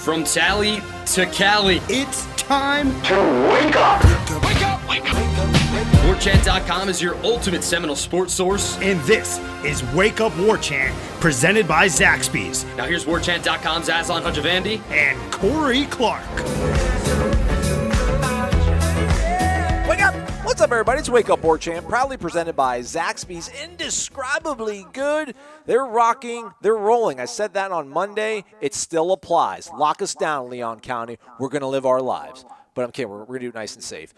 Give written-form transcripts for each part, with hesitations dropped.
From Tally to Cali, It's time to wake up. Wake up! Wake up! Warchant.com is your ultimate Seminole sports source. And this is Wake Up Warchant, presented by Zaxby's Now here's Warchant.com's Aslan Hajavandi and Corey Clark. Wake up! What's up, everybody? It's Wake Up Warchant, proudly presented by Zaxby's. Indescribably good. They're rocking. They're rolling. I said that on Monday. It still applies. Lock us down, Leon County. We're going to live our lives. But I'm kidding. We're going to do it nice and safe.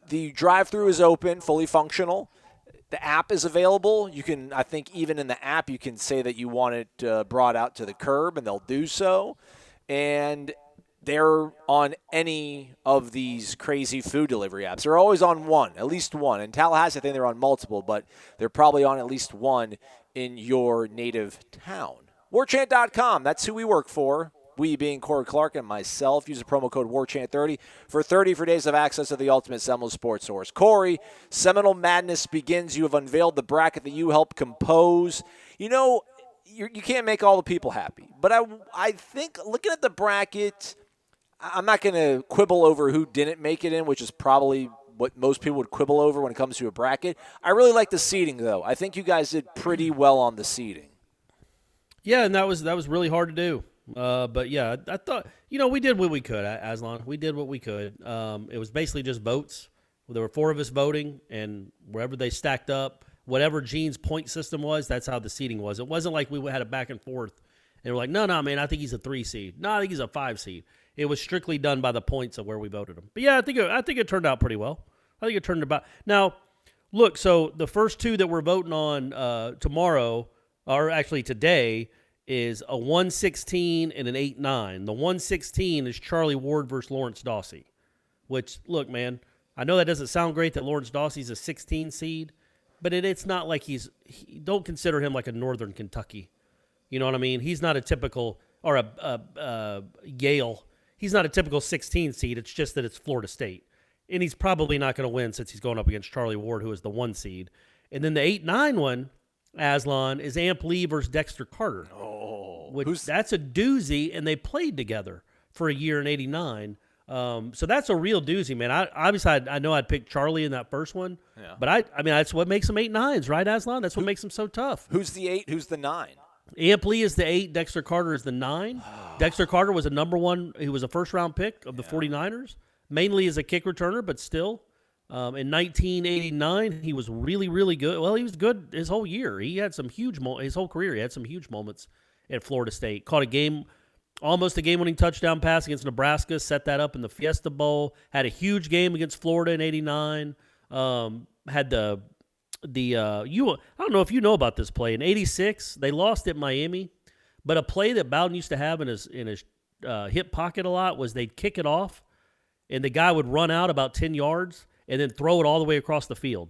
The drive-thru is open, fully functional. The app is available. You can, I think, even in the app, you can say that you want it brought out to the curb, and they'll do so. And they're on any of these crazy food delivery apps. They're always on one, at least one. In Tallahassee, I think they're on multiple, but they're probably on at least one in your native town. Warchant.com, that's who we work for. We being Corey Clark and myself. Use the promo code WARCHANT30 for 30 free days of access to the ultimate Seminole sports source. Corey, Seminole Madness begins. You have unveiled the bracket that you helped compose. You know, you can't make all the people happy. But I think looking at the bracket, I'm not going to quibble over who didn't make it in, which is probably what most people would quibble over when it comes to a bracket. I really like the seeding, though. I think you guys did pretty well on the seeding. Yeah, and that was really hard to do. But, yeah, I thought, we did what we could, Aslan. We did what we could. It was basically just votes. There were 4 of us voting, and wherever they stacked up, whatever Gene's point system was, that's how the seeding was. It wasn't like we had a back and forth. And we're like, no, man, I think he's a 3 seed. No, I think he's a 5 seed. It was strictly done by the points of where we voted him. But, yeah, I think it turned out pretty well. I think it turned about. Now, look, so the first 2 that we're voting on tomorrow, or actually today, is a 116 and an 8-9. The 116 is Charlie Ward versus Lawrence Dawsey, which, look, man, I know that doesn't sound great that Lawrence Dawsey's a 16 seed, but it's not like don't consider him like a Northern Kentucky. You know what I mean? He's not a typical, or a Yale. He's not a typical 16 seed. It's just that it's Florida State. And he's probably not going to win since he's going up against Charlie Ward, who is the 1 seed. And then the 8-9 one, Aslan, is Amp Lee versus Dexter Carter. That's a doozy, and they played together for a year in '89. So that's a real doozy, man. I know I'd pick Charlie in that first one, but I mean that's what makes them 8-9s, right, Aslan? That's what makes them so tough. Who's the 8? Who's the 9? Amp Lee is the 8. Dexter Carter is the 9. Dexter Carter was a number 1. He was a first-round pick of the 49ers, mainly as a kick returner, but still. In 1989, he was really, really good. Well, he was good his whole year. He had some his whole career. He had some huge moments at Florida State. Caught almost a game-winning touchdown pass against Nebraska. Set that up in the Fiesta Bowl. Had a huge game against Florida in '89. Had I don't know if you know about this play. In '86, they lost at Miami, but a play that Bowden used to have in his hip pocket a lot was they'd kick it off, and the guy would run out about 10 yards and then throw it all the way across the field.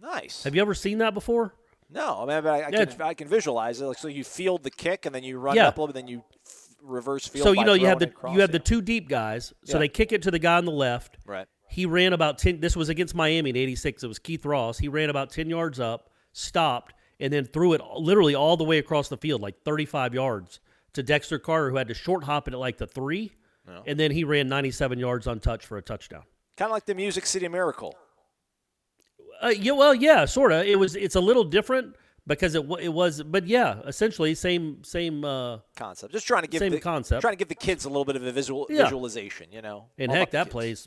Nice. Have you ever seen that before? No, I mean, but I can visualize it. Like, so you field the kick, and then you run up a little bit, then you reverse field. So you have the 2 deep guys. So they kick it to the guy on the left. Right. He ran about 10. This was against Miami in '86. It was Keith Ross. He ran about 10 yards up, stopped, and then threw it literally all the way across the field, like 35 yards, to Dexter Carter, who had to short hop it at like the 3, and then he ran 97 yards untouched for a touchdown. Kind of like the Music City Miracle. Yeah, sort of. It's a little different because it was, but yeah, essentially same concept. Just trying to give the kids a little bit of a visualization, And heck, that play's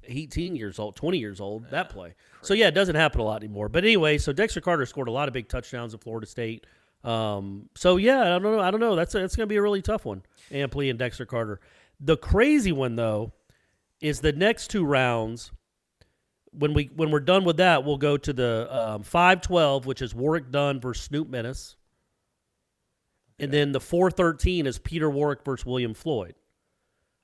18 years old, 20 years old. That play. Crazy. So yeah, it doesn't happen a lot anymore. But anyway, so Dexter Carter scored a lot of big touchdowns at Florida State. So yeah, I don't know. That's going to be a really tough one. Amp Lee and Dexter Carter. The crazy one though is the next 2 rounds. When we're done with that, we'll go to the 5-12, which is Warwick Dunn versus Snoop Menace. And then the 4-13 is Peter Warwick versus William Floyd.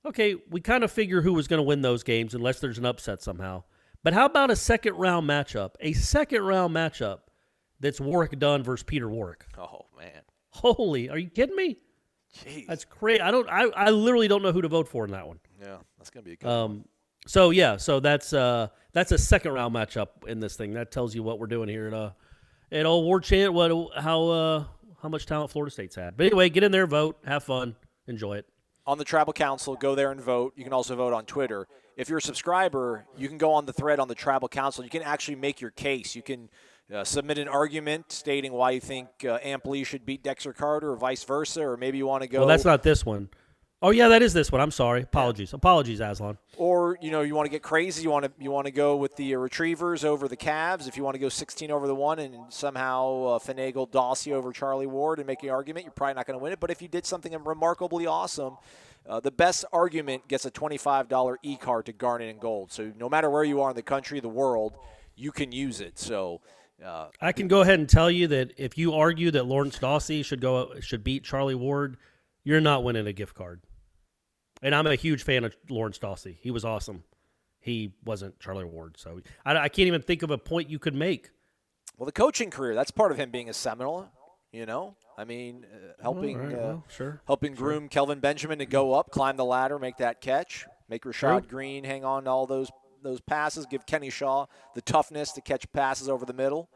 Okay, we kind of figure who was going to win those games unless there's an upset somehow. But how about a second-round matchup? A second-round matchup that's Warwick Dunn versus Peter Warwick. Oh, man. Holy, are you kidding me? Jeez. That's crazy. I literally don't know who to vote for in that one. Yeah, that's going to be a good one. So that's a second round matchup in this thing. That tells you what we're doing here at old Warchant. How much talent Florida State's had. But anyway, get in there, vote, have fun, enjoy it. on the Tribal Council. Go there and vote. You can also vote on Twitter. If you're a subscriber, you can go on the thread on the Tribal Council. You can actually make your case. You can submit an argument stating why you think Ampli should beat Dexter Carter or vice versa, or maybe you want to go. Well, that's not this one. Oh, yeah, that is this one. I'm sorry. Apologies. Apologies, Aslan. Or, you want to get crazy. You want to go with the Retrievers over the Cavs. If you want to go 16 over the 1 and somehow finagle Dawsey over Charlie Ward and make the argument, you're probably not going to win it. But if you did something remarkably awesome, the best argument gets a $25 e-card to Garnet and Gold. So no matter where you are in the country, the world, you can use it. So I can go ahead and tell you that if you argue that Lawrence Dawsey should beat Charlie Ward, you're not winning a gift card. And I'm a huge fan of Lawrence Dawsey. He was awesome. He wasn't Charlie Ward. So I can't even think of a point you could make. Well, the coaching career, that's part of him being a Seminole, I mean, helping groom Kelvin Benjamin to go up, climb the ladder, make that catch, make Rashad Green hang on to all those passes, give Kenny Shaw the toughness to catch passes over the middle.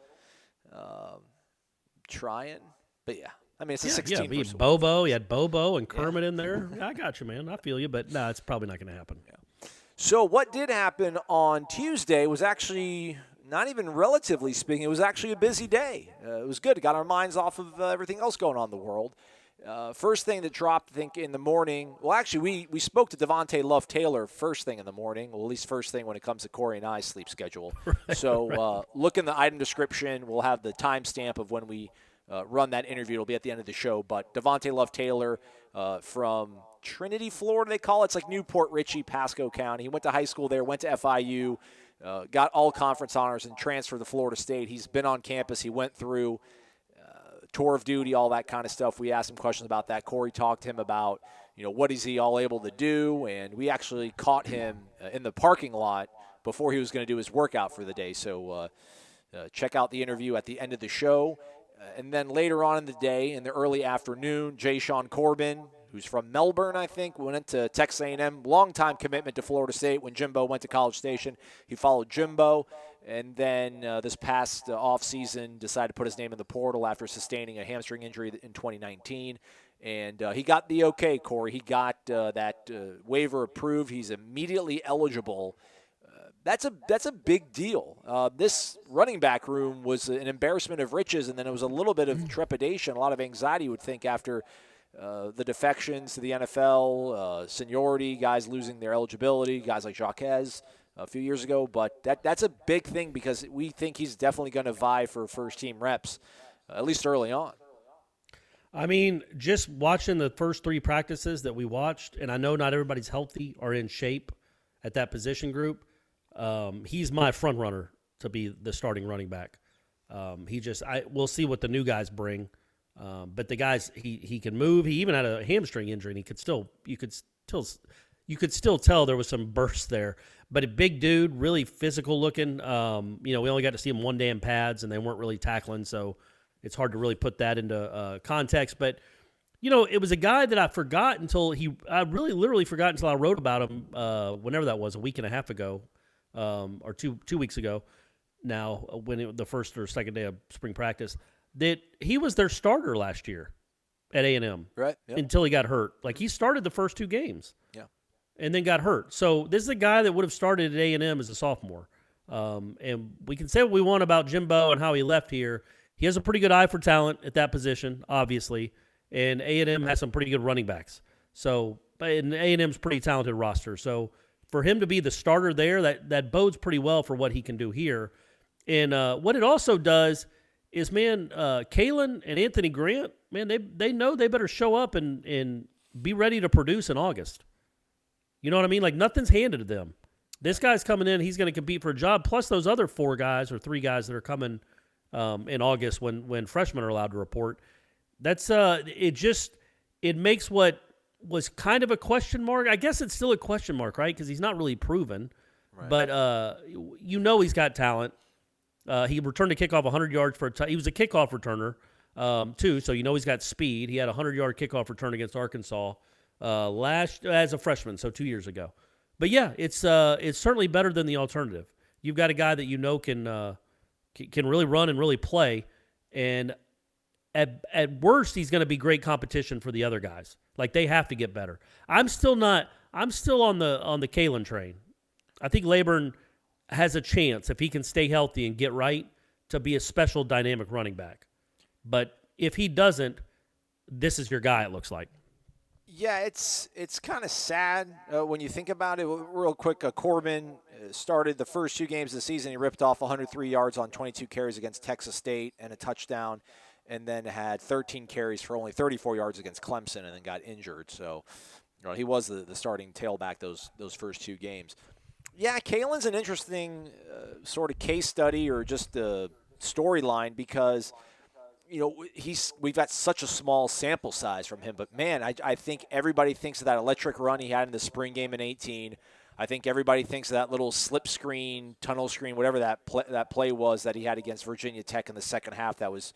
Trying. But, yeah. I mean, it's a 16. Yeah, Bobo. You had Bobo and Kermit in there. I got you, man. I feel you. But, no, it's probably not going to happen. Yeah. So what did happen on Tuesday was actually not even relatively speaking. It was actually a busy day. It was good. It got our minds off of everything else going on in the world. First thing that dropped, I think, in the morning. Well, actually, we spoke to Devante Love-Taylor first thing in the morning. Well, at least first thing when it comes to Corey and I's sleep schedule. So look in the item description. We'll have the timestamp of when we run that interview. It'll be at the end of the show. But Devante Love-Taylor from Trinity, Florida, they call it. It's like Newport Richey, Pasco County. He went to high school there, went to FIU, got all conference honors and transferred to Florida State. He's been on campus. He went through tour of duty, all that kind of stuff. We asked him questions about that. Corey talked to him about, what is he all able to do? And we actually caught him in the parking lot before he was going to do his workout for the day. So check out the interview at the end of the show. And then later on in the day, in the early afternoon, Jashaun Corbin, who's from Melbourne, I think, went to Texas A&M. Long-time commitment to Florida State. When Jimbo went to College Station, he followed Jimbo. And then this past offseason decided to put his name in the portal after sustaining a hamstring injury in 2019. And he got the okay, Corey. He got that waiver approved. He's immediately eligible. That's a big deal. This running back room was an embarrassment of riches, and then it was a little bit of trepidation, a lot of anxiety, you would think, after the defections to the NFL, seniority, guys losing their eligibility, guys like Jaquez a few years ago. But that's a big thing because we think he's definitely going to vie for first-team reps, at least early on. I mean, just watching the first 3 practices that we watched, and I know not everybody's healthy or in shape at that position group, he's my front runner to be the starting running back. We'll see what the new guys bring. But the guys, he can move. He even had a hamstring injury, and you could still tell there was some burst there. But a big dude, really physical looking. We only got to see him one day in pads, and they weren't really tackling, so it's hard to really put that into context. But it was a guy that I forgot I really literally forgot until I wrote about him whenever that was, a week and a half ago, or two weeks ago. Now, when the first or second day of spring practice, that he was their starter last year at A&M, right? Yep. Until he got hurt. Like, he started the first 2 games, and then got hurt. So this is a guy that would have started at A&M as a sophomore. And we can say what we want about Jimbo and how he left here. He has a pretty good eye for talent at that position, obviously, and A&M has some pretty good running backs. So, and A&M's pretty talented roster. So for him to be the starter there, that bodes pretty well for what he can do here. And what it also does is, man, Kalen and Anthony Grant, man, they know they better show up and be ready to produce in August. You know what I mean? Like, nothing's handed to them. This guy's coming in, he's going to compete for a job, plus those other 4 guys or 3 guys that are coming in August when freshmen are allowed to report. That's it makes what was kind of a question mark. I guess it's still a question mark, right? Because he's not really proven. Right. But he's got talent. He returned a kickoff 100 yards for he was a kickoff returner, too, so he's got speed. He had a 100-yard kickoff return against Arkansas as a freshman, so 2 years ago. But, yeah, it's certainly better than the alternative. You've got a guy that can really run and really play. And at worst, he's going to be great competition for the other guys. Like, they have to get better. I'm still on the Kalen train. I think Laburn has a chance, if he can stay healthy and get right, to be a special dynamic running back. But if he doesn't, this is your guy, it looks like. Yeah, it's kind of sad when you think about it. Real quick, Corbin started the first 2 games of the season. He ripped off 103 yards on 22 carries against Texas State and a touchdown, and then had 13 carries for only 34 yards against Clemson and then got injured. So he was the starting tailback those first 2 games. Yeah, Kalen's an interesting sort of case study or just a storyline because – we've got such a small sample size from him. But, man, I think everybody thinks of that electric run he had in the spring game in 18. I think everybody thinks of that little slip screen, tunnel screen, whatever that play was that he had against Virginia Tech in the second half. That was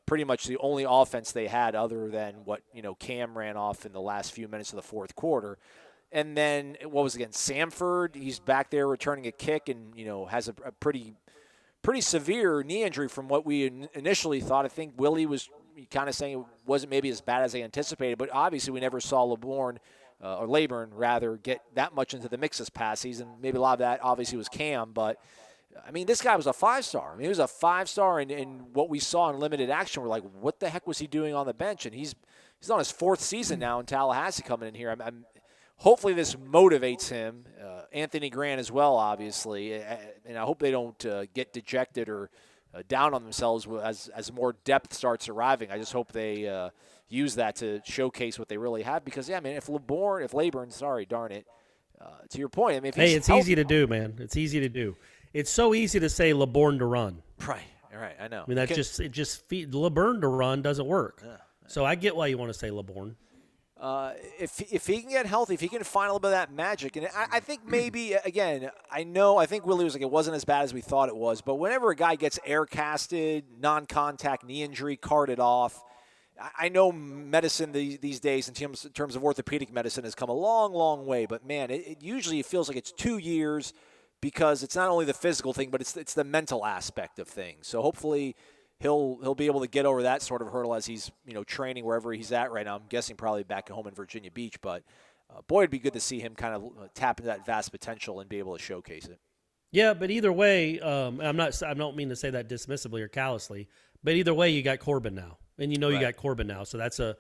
pretty much the only offense they had other than what, Cam ran off in the last few minutes of the fourth quarter. And then, what was it against Samford? He's back there returning a kick and, has a pretty severe knee injury from what we initially thought. I think Willie was kind of saying it wasn't maybe as bad as they anticipated, but obviously we never saw Laburn get that much into the mix this past season. Maybe a lot of that obviously was Cam, but I mean, this guy was a 5-star. I mean, he was a 5-star, and what we saw in limited action, we're like, what the heck was he doing on the bench? And he's on his 4th season now in Tallahassee coming in here. Hopefully this motivates him. Anthony Grant as well, obviously. And I hope they don't get dejected or down on themselves as more depth starts arriving. I just hope they use that to showcase what they really have. Because, yeah, man, if Laburn, darn it, to your point. I mean, if he's it's easy to do, man. It's easy to do. It's so easy to say Laburn to run. Right, I know. I mean, Laburn to run doesn't work. Yeah. So I get why you want to say Laburn. If he can get healthy, if he can find a little bit of that magic, and I think maybe, again, I think Willie was like, it wasn't as bad as we thought it was, but whenever a guy gets air-casted, non-contact knee injury, carted off, I know medicine these days in terms of orthopedic medicine has come a long, long way, but, man, it usually feels like it's 2 years because it's not only the physical thing, but it's the mental aspect of things. So hopefully he'll be able to get over that sort of hurdle as he's training wherever he's at right now. I'm guessing probably back at home in Virginia Beach, but boy, it'd be good to see him kind of tap into that vast potential and be able to showcase it. Yeah, but either way, I don't mean to say that dismissively or callously, but either way, you got Corbin now, and you got Corbin now, so that's a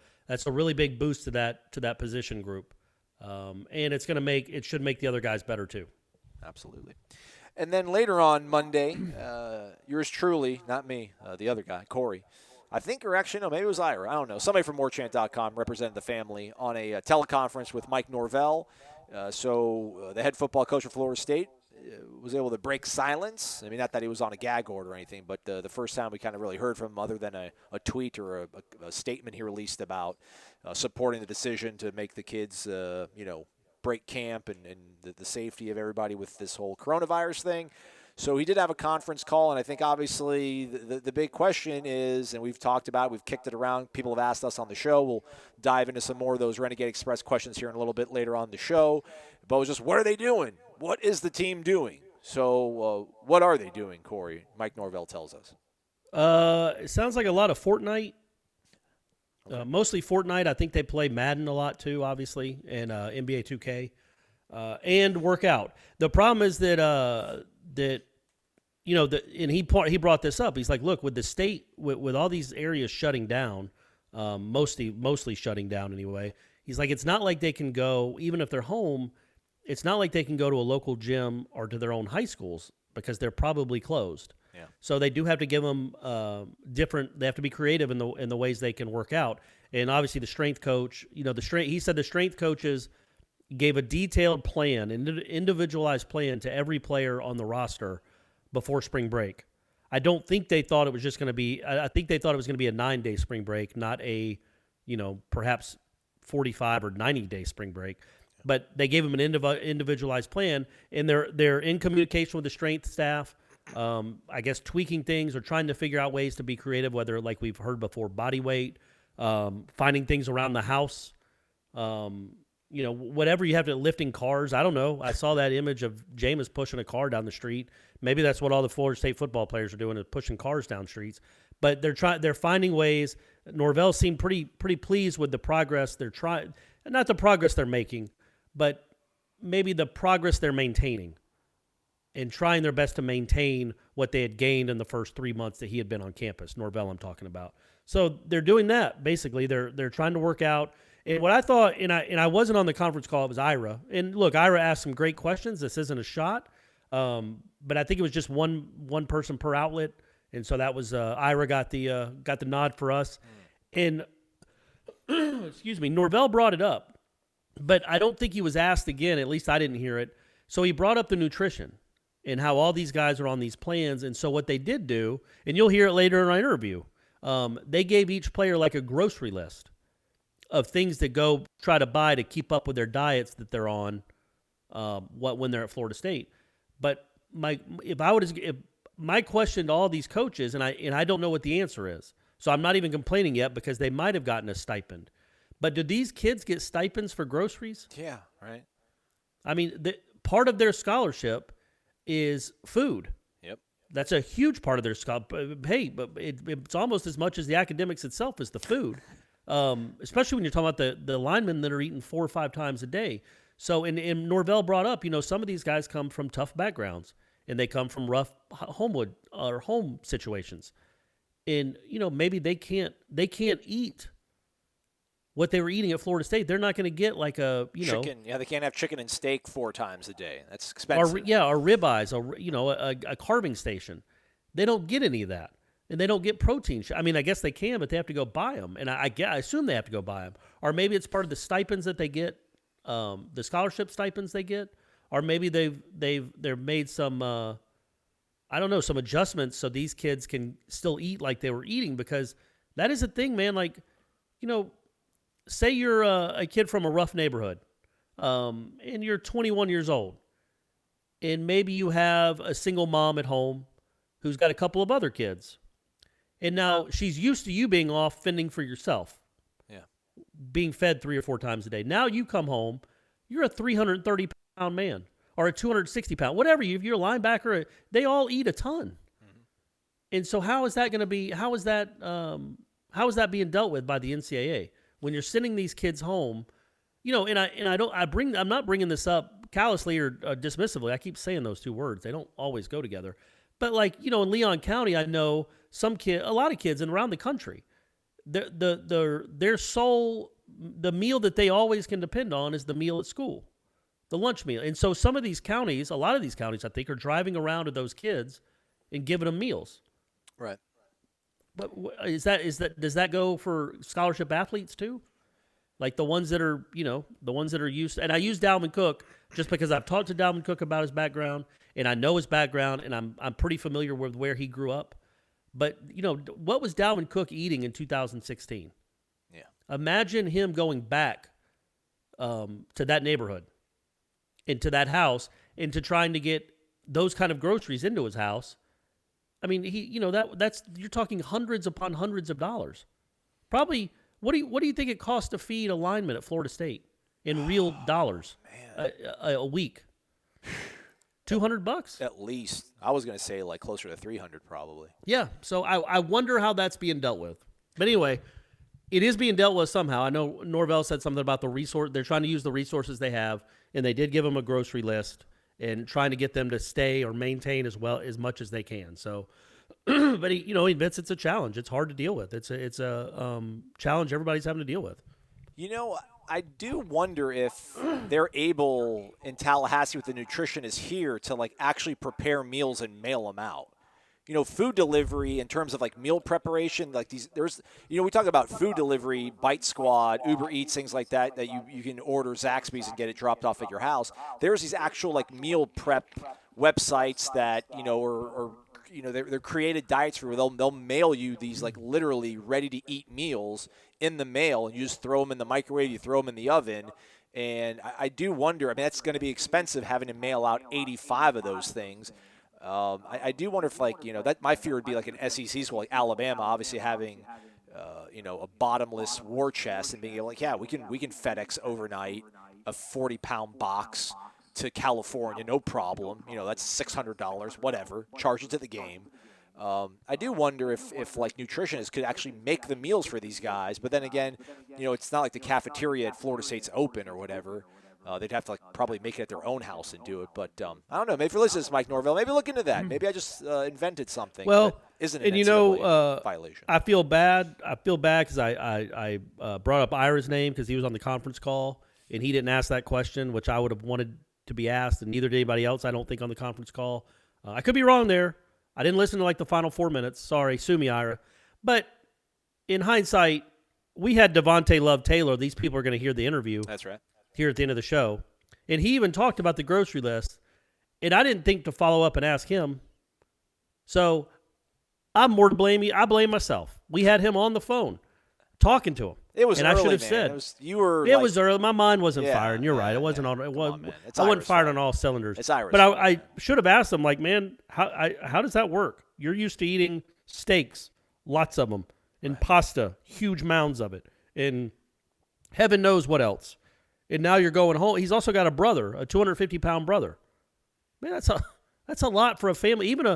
really big boost to that position group, and it should make the other guys better too. Absolutely. And then later on Monday, yours truly, not me, the other guy, Corey, I think, or actually, no, maybe it was Ira. I don't know. Somebody from Warchant.com represented the family on a teleconference with Mike Norvell. So the head football coach of Florida State was able to break silence. I mean, not that he was on a gag order or anything, but the first time we kind of really heard from him other than a tweet or a statement he released about supporting the decision to make the kids, break camp and the safety of everybody with this whole coronavirus thing. So he did have a conference call, and I think obviously the big question is, and we've talked about it, we've kicked it around, people have asked us on the show, we'll dive into some more of those Renegade Express questions here in a little bit later on the show, but it was just, what are they doing? What is the team doing? So what are they doing, Corey? Mike Norvell tells us. It sounds like a lot of Fortnite. Mostly Fortnite. I think they play Madden a lot too, obviously, and NBA 2K, and work out. The problem is that and he brought this up. He's like, look, with the state, with all these areas shutting down, mostly shutting down anyway. He's like, it's not like they can go, even if they're home, it's not like they can go to a local gym or to their own high schools because they're probably closed. Yeah. So they do have to give them different. They have to be creative in the ways they can work out. And obviously, the strength coach, he said the strength coaches gave a detailed plan, an individualized plan to every player on the roster before spring break. I don't think they thought it was just going to be. I think they thought it was going to be a 9-day spring break, not a, perhaps 45 or 90-day spring break. But they gave them an individualized plan, and they're in communication with the strength staff. I guess tweaking things or trying to figure out ways to be creative, whether, like we've heard before, body weight, finding things around the house, whatever you have to, lifting cars. I don't know. I saw that image of Jameis pushing a car down the street. Maybe that's what all the Florida State football players are doing, is pushing cars down streets. but they're finding ways. Norvell seemed pretty pleased with the progress they're trying, not the progress they're making, but maybe the progress they're maintaining and trying their best to maintain what they had gained in the first 3 months that he had been on campus. Norvell, I'm talking about. So they're doing that. Basically, they're trying to work out. And what I thought, and I wasn't on the conference call, it was Ira. And look, Ira asked some great questions. This isn't a shot, but I think it was just one person per outlet. And so that was Ira got the nod for us. And excuse me, Norvell brought it up, but I don't think he was asked again. At least I didn't hear it. So he brought up the nutrition and how all these guys are on these plans. And so what they did do, and you'll hear it later in our interview, they gave each player like a grocery list of things to go try to buy to keep up with their diets that they're on when they're at Florida State. But my question to all these coaches, and I don't know what the answer is, so I'm not even complaining yet because they might have gotten a stipend. But do these kids get stipends for groceries? Yeah, right. I mean, part of their scholarship is food. Yep. That's a huge part of their scholarship. Hey, but it's almost as much as the academics itself is the food, especially when you're talking about the linemen that are eating 4 or 5 times a day. So, and Norvell brought up, some of these guys come from tough backgrounds, and they come from rough home situations. And, maybe they can't eat what they were eating at Florida State. They're not going to get like chicken. Yeah, they can't have chicken and steak 4 times a day. That's expensive. Or ribeyes, a carving station. They don't get any of that. And they don't get protein. I mean, I guess they can, but they have to go buy them. And I assume they have to go buy them. Or maybe it's part of the stipends that they get, the scholarship stipends they get. Or maybe they've made some some adjustments so these kids can still eat like they were eating, because that is a thing, man. Like, say you're a kid from a rough neighborhood, and you're 21 years old, and maybe you have a single mom at home who's got a couple of other kids, and now she's used to you being off fending for yourself, being fed 3 or 4 times a day. Now you come home, you're a 330-pound man or a 260-pound, whatever. If you're a linebacker, they all eat a ton. Mm-hmm. And so how is that going to be? How is that being dealt with by the NCAA when you're sending these kids home? I'm not bringing this up callously or dismissively. I keep saying those 2 words. They don't always go together. But in Leon County, I know a lot of kids, and around the country, their sole, the meal that they always can depend on is the meal at school, the lunch meal. And so a lot of these counties, I think, are driving around to those kids and giving them meals. Right. But does that go for scholarship athletes too? Like the ones that are used. And I use Dalvin Cook just because I've talked to Dalvin Cook about his background, and I know his background, and I'm pretty familiar with where he grew up. But what was Dalvin Cook eating in 2016? Yeah. Imagine him going back to that neighborhood, into that house, into trying to get those kind of groceries into his house. I mean, that's you're talking hundreds upon hundreds of dollars. Probably, what do you think it costs to feed a lineman at Florida State in real dollars a week? $200 at least. I was going to say like closer to 300 probably. Yeah. So I wonder how that's being dealt with. But anyway, it is being dealt with somehow. I know Norvell said something about the resource. They're trying to use the resources they have, and they did give them a grocery list and trying to get them to stay or maintain as much as they can. So, but he admits it's a challenge. It's hard to deal with. It's a challenge everybody's having to deal with. I do wonder if they're able in Tallahassee with the nutritionist here to like actually prepare meals and mail them out. Food delivery in terms of like meal preparation, like we talk about food delivery, Bite Squad, Uber Eats, things like that you can order Zaxby's and get it dropped off at your house. There's these actual like meal prep websites that, they're created diets for where they'll mail you these like literally ready to eat meals in the mail, and you just throw them in the microwave, you throw them in the oven. And I do wonder, I mean, that's going to be expensive having to mail out 85 of those things. I do wonder if, that my fear would be like an SEC school, like Alabama, obviously having, a bottomless war chest and being able, we can FedEx overnight a 40-pound box to California, no problem. That's $600, whatever. Charge it to the game. I do wonder if like nutritionists could actually make the meals for these guys. But then again, it's not like the cafeteria at Florida State's open or whatever. They'd have to probably make it at their own house and do it. But I don't know. Maybe if you're listening to this, Mike Norvell, maybe look into that. Maybe I just invented something. Well, that isn't an NCAA violation. I feel bad. I feel bad because I brought up Ira's name because he was on the conference call and he didn't ask that question, which I would have wanted to be asked, and neither did anybody else. I don't think on the conference call. I could be wrong there. I didn't listen to like the final 4 minutes. Sorry, sue me, Ira. But in hindsight, we had Devontae Love-Taylor. These people are going to hear the interview. That's right. Here at the end of the show. And he even talked about the grocery list. And I didn't think to follow up and ask him. So I'm more to blame. I blame myself. We had him on the phone talking to him. It was and early, I should have man. said. It was early. My mind wasn't firing. You're right. It wasn't on. I wasn't fired on all cylinders. It's Irish. But I should have asked him, like, man, how does that work? You're used to eating steaks, lots of them, and pasta, huge mounds of it, and heaven knows what else. And now you're going home. He's also got a brother, a 250-pound brother. Man, that's a lot for a family. Even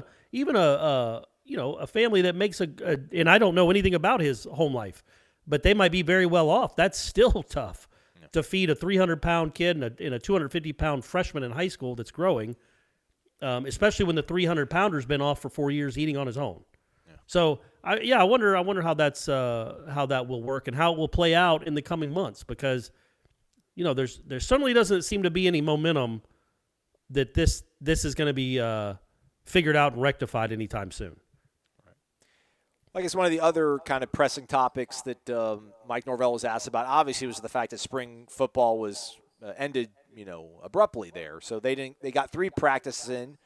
a family that makes and I don't know anything about his home life, but they might be very well off. That's still tough to feed a 300-pound kid and a 250-pound freshman in high school that's growing, especially when the 300-pounder's been off for 4 years eating on his own. Yeah. So I wonder how how that will work and how it will play out in the coming months because. There certainly doesn't seem to be any momentum that this is going to be figured out and rectified anytime soon. Right. I guess one of the other kind of pressing topics that Mike Norvell was asked about, obviously, was the fact that spring football was ended, abruptly there. So they got 3 practices in,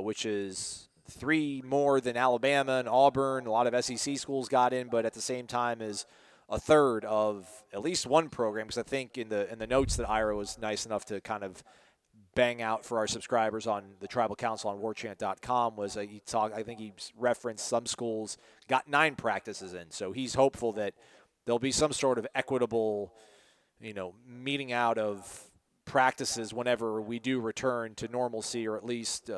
which is 3 more than Alabama and Auburn. A lot of SEC schools got in, but at the same time as a third of at least one program, because I think in the notes that Ira was nice enough to kind of bang out for our subscribers on the Tribal Council on Warchant.com was I think he referenced some schools got 9 practices in, so he's hopeful that there'll be some sort of equitable, meeting out of practices whenever we do return to normalcy or at least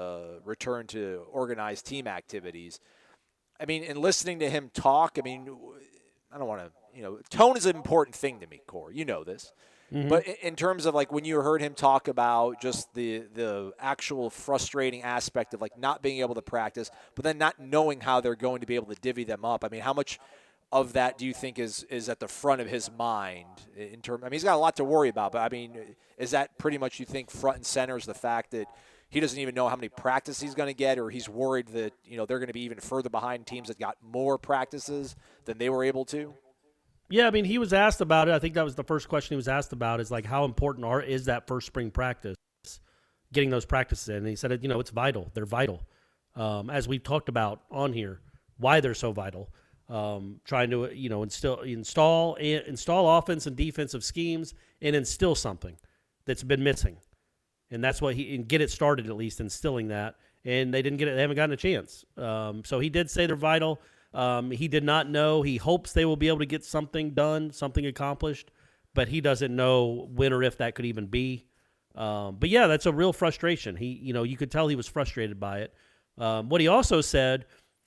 return to organized team activities. I mean, in listening to him talk, I don't want to. Tone is an important thing to me, Core. You know this. Mm-hmm. But in terms of, like, when you heard him talk about just the actual frustrating aspect of, like, not being able to practice, but then not knowing how they're going to be able to divvy them up, how much of that do you think is at the front of his mind? He's got a lot to worry about, but, is that pretty much, you think, front and center is the fact that he doesn't even know how many practices he's going to get, or he's worried that, they're going to be even further behind teams that got more practices than they were able to? Yeah, he was asked about it. I think that was the first question he was asked about is, like, how important is that first spring practice, getting those practices in? And he said, it's vital. They're vital. As we've talked about on here, why they're so vital. Trying to, install offense and defensive schemes and instill something that's been missing. And that's what and get it started, at least instilling that. And they didn't get it. They haven't gotten a chance. So he did say they're vital. He did not know. He hopes they will be able to get something done, something accomplished, but he doesn't know when or if that could even be. But yeah, that's a real frustration. You could tell he was frustrated by it. What he also said,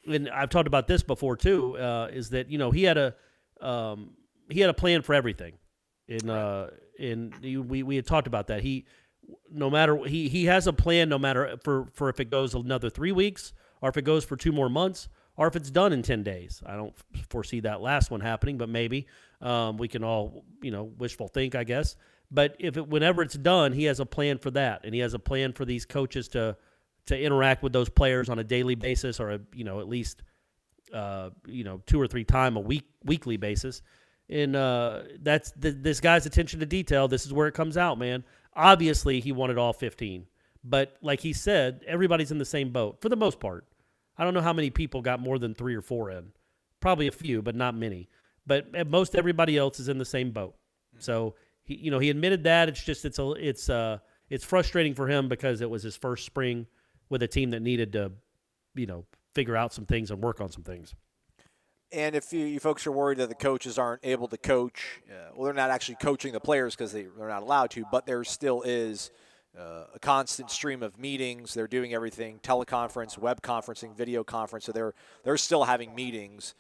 and I've talked about this before too, is that he had a plan for everything. And we had talked about that. He has a plan no matter for if it goes another 3 weeks or if it goes for 2 more months. Or if it's done in 10 days. I don't foresee that last one happening, but maybe we can all, wishful think, I guess. But whenever it's done, he has a plan for that, and he has a plan for these coaches to interact with those players on a daily basis, or at least 2 or 3 times weekly basis. And that's this guy's attention to detail. This is where it comes out, man. Obviously, he wanted all 15, but like he said, everybody's in the same boat for the most part. I don't know how many people got more than 3 or 4 in. Probably a few, but not many. But most everybody else is in the same boat. So he admitted that. It's just it's frustrating for him because it was his first spring with a team that needed to, figure out some things and work on some things. And if you folks are worried that the coaches aren't able to coach, they're not actually coaching the players because they're not allowed to, but there still is a constant stream of meetings. They're doing everything, teleconference, web conferencing, video conference. So they're still having meetings.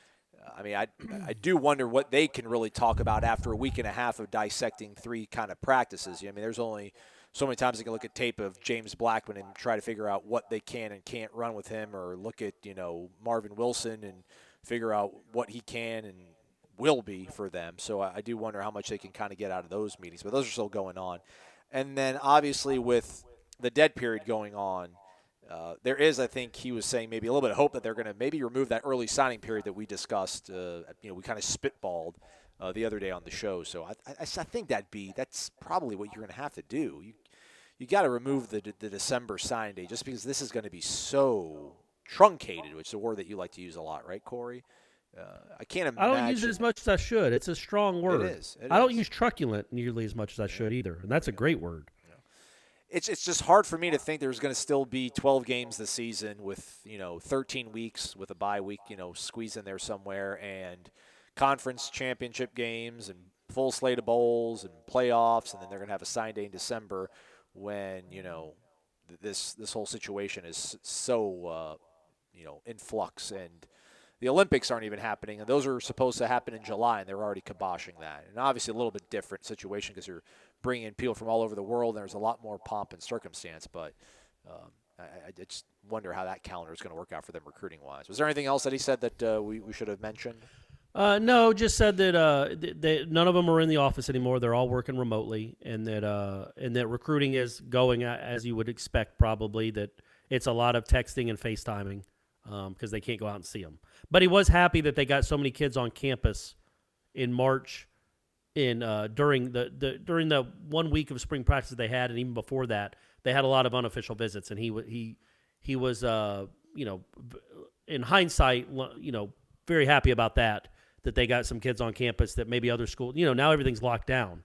I mean, I do wonder what they can really talk about after a week and a half of dissecting 3 kind of practices. I mean, there's only so many times they can look at tape of James Blackman and try to figure out what they can and can't run with him, or look at, Marvin Wilson and figure out what he can and will be for them. So I do wonder how much they can kind of get out of those meetings, but those are still going on. And then obviously with the dead period going on, there is, I think he was saying, maybe a little bit of hope that they're going to maybe remove that early signing period that we discussed. We kind of spitballed the other day on the show. So I think that's probably what you're going to have to do. You got to remove the December sign day, just because this is going to be so truncated, which is a word that you like to use a lot, right, Corey? I can't imagine. I don't use it as much as I should. It's a strong word. It is. I don't use truculent nearly as much as I should either, and that's a great word. It's just hard for me to think there's going to still be 12 games this season with 13 weeks with a bye week squeezed in there somewhere, and conference championship games and full slate of bowls and playoffs, and then they're going to have a sign day in December when this whole situation is so in flux, and the Olympics aren't even happening, and those are supposed to happen in July, and they're already kiboshing that. And obviously a little bit different situation because you're bringing in people from all over the world, and there's a lot more pomp and circumstance. But I just wonder how that calendar is going to work out for them recruiting-wise. Was there anything else that he said that we should have mentioned? No, just said that none of them are in the office anymore. They're all working remotely, and that recruiting is going as you would expect probably, that it's a lot of texting and FaceTiming because they can't go out and see them. But he was happy that they got so many kids on campus in March during the 1 week of spring practice they had, and even before that, they had a lot of unofficial visits, and he was in hindsight, very happy about that they got some kids on campus that maybe other schools, now everything's locked down,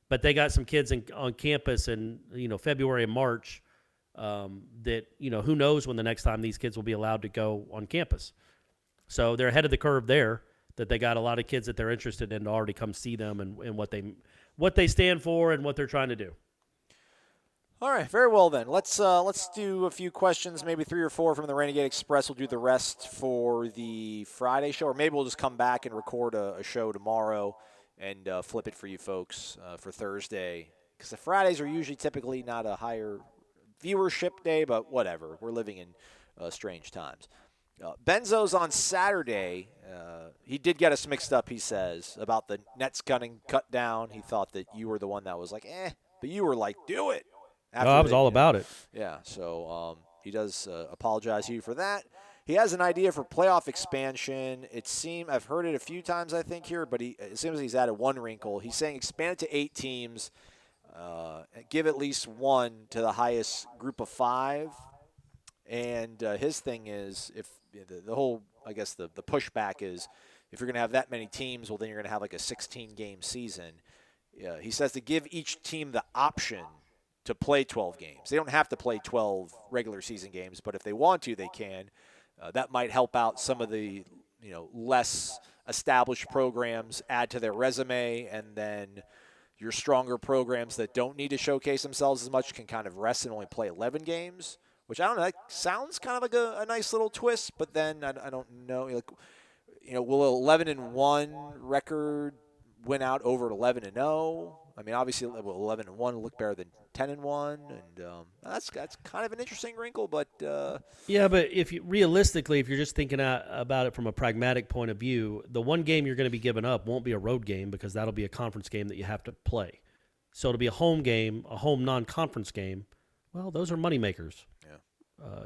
but they got some kids on campus in February and March that who knows when the next time these kids will be allowed to go on campus. So they're ahead of the curve there, that they got a lot of kids that they're interested in to already come see them and what they stand for and what they're trying to do. All right, very well then. Let's do a few questions, maybe 3 or 4 from the Renegade Express. We'll do the rest for the Friday show, or maybe we'll just come back and record a show tomorrow and flip it for you folks for Thursday, because the Fridays are usually typically not a higher viewership day, but whatever. We're living in strange times. Benzo's on Saturday. He did get us mixed up, he says, about the Nets gunning cut down. He thought that you were the one that was like, but you were like, do it. I was all about it. Yeah, so he does apologize to you for that. He has an idea for playoff expansion. I've heard it a few times, I think, here, but it seems he's added one wrinkle. He's saying expand it to 8 teams, give at least one to the highest group of 5. And his thing is, if the whole, I guess the pushback is, if you're going to have that many teams, well, then you're going to have like a 16-game season. He says to give each team the option to play 12 games. They don't have to play 12 regular season games, but if they want to, they can. That might help out some of the less established programs, add to their resume, and then your stronger programs that don't need to showcase themselves as much can kind of rest and only play 11 games, which I don't know. That sounds kind of like a nice little twist, but then I don't know. Will 11-1 record win out over 11-0? I mean, obviously, 11-1 will look better than 10-1, and that's kind of an interesting wrinkle. But yeah, but if you're just thinking about it from a pragmatic point of view, the one game you're going to be giving up won't be a road game, because that'll be a conference game that you have to play. So it'll be a home game, a home non-conference game. Well, those are money makers. Yeah.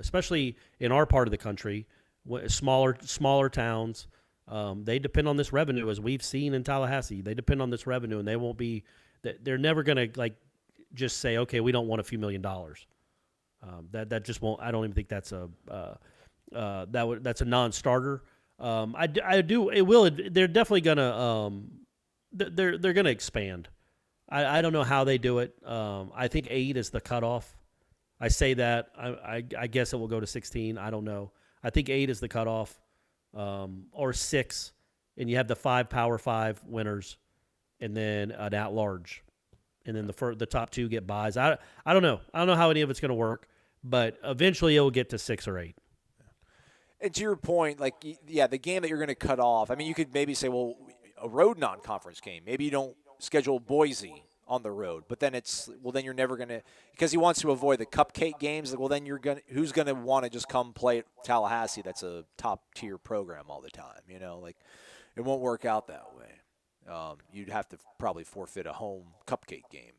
Especially in our part of the country, smaller towns. They depend on this revenue, as we've seen in Tallahassee. They depend on this revenue, and they won't be. They're never going to just say, okay, we don't want a few $1 million. That just won't. I don't even think that's that's a non-starter. I do. It will. They're definitely gonna. They're gonna expand. I don't know how they do it. I think 8 is the cutoff. I say that. I guess it will go to 16. I don't know. I think 8 is the cutoff, or 6, and you have the 5 Power 5 winners, and then an at-large, and then the top 2 get buys. I don't know. I don't know how any of it's going to work, but eventually it will get to 6 or 8. And to your point, the game that you're going to cut off, I mean, you could maybe say, well, a road non-conference game. Maybe you don't schedule Boise on the road, but then then you're never going to, because he wants to avoid the cupcake games. Well, then who's going to want to just come play at Tallahassee? That's a top tier program all the time. It won't work out that way. You'd have to probably forfeit a home cupcake game.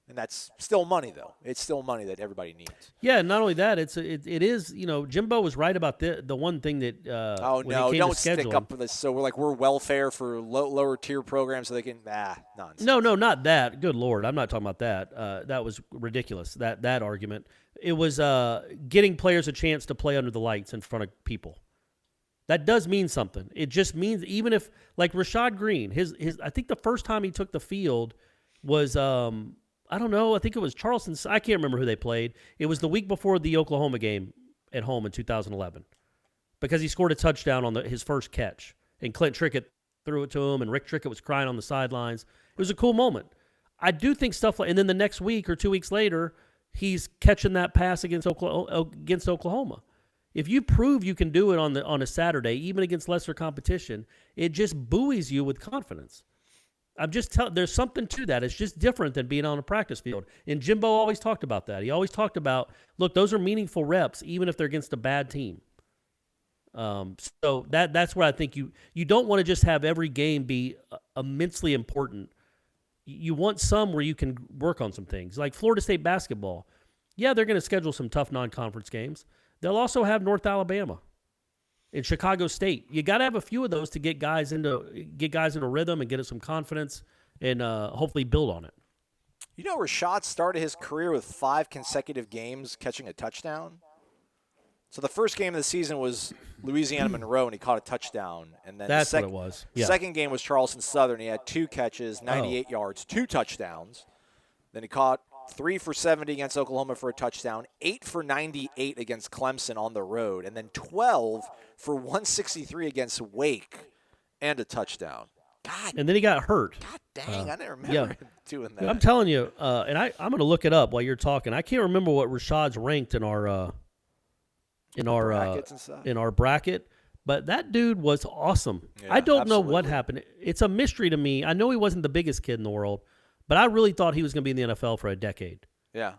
And that's still money, though. It's still money that everybody needs. Yeah, not only that, it is. Jimbo was right about the one thing that. Don't stick up for this. So we're welfare for lower tier programs, so they can nonsense. No, not that. Good Lord, I'm not talking about that. That was ridiculous. That argument. It was getting players a chance to play under the lights in front of people. That does mean something. It just means, even if, like Rashad Green, his I think the first time he took the field was I don't know. I think it was Charleston. I can't remember who they played. It was the week before the Oklahoma game at home in 2011, because he scored a touchdown on his first catch, and Clint Trickett threw it to him, and Rick Trickett was crying on the sidelines. It was a cool moment. I do think stuff like, and then the next week or 2 weeks later, he's catching that pass against Oklahoma. If you prove you can do it on a Saturday, even against lesser competition, it just buoys you with confidence. I'm just telling. There's something to that. It's just different than being on a practice field. And Jimbo always talked about that. He always talked about, look, those are meaningful reps, even if they're against a bad team. So that's where I think you don't want to just have every game be immensely important. You want some where you can work on some things, like Florida State basketball. Yeah, they're going to schedule some tough non-conference games. They'll also have North Alabama and Chicago State. You got to have a few of those to get guys into rhythm and get some confidence and hopefully build on it. Rashad started his career with 5 consecutive games catching a touchdown. So the first game of the season was Louisiana Monroe, and he caught a touchdown. And then that's what it was. Yeah. The second game was Charleston Southern. He had 2 catches, 98 yards, 2 touchdowns. Then he caught 3 for 70 against Oklahoma for a touchdown, 8 for 98 against Clemson on the road, and then 12 for 163 against Wake and a touchdown. God. And then he got hurt. God dang, I didn't remember him doing that. I'm telling you, and I'm going to look it up while you're talking. I can't remember what Rashad's ranked in our bracket, but that dude was awesome. Yeah, I don't know what happened. It's a mystery to me. I know he wasn't the biggest kid in the world, but I really thought he was going to be in the NFL for a decade. Yeah.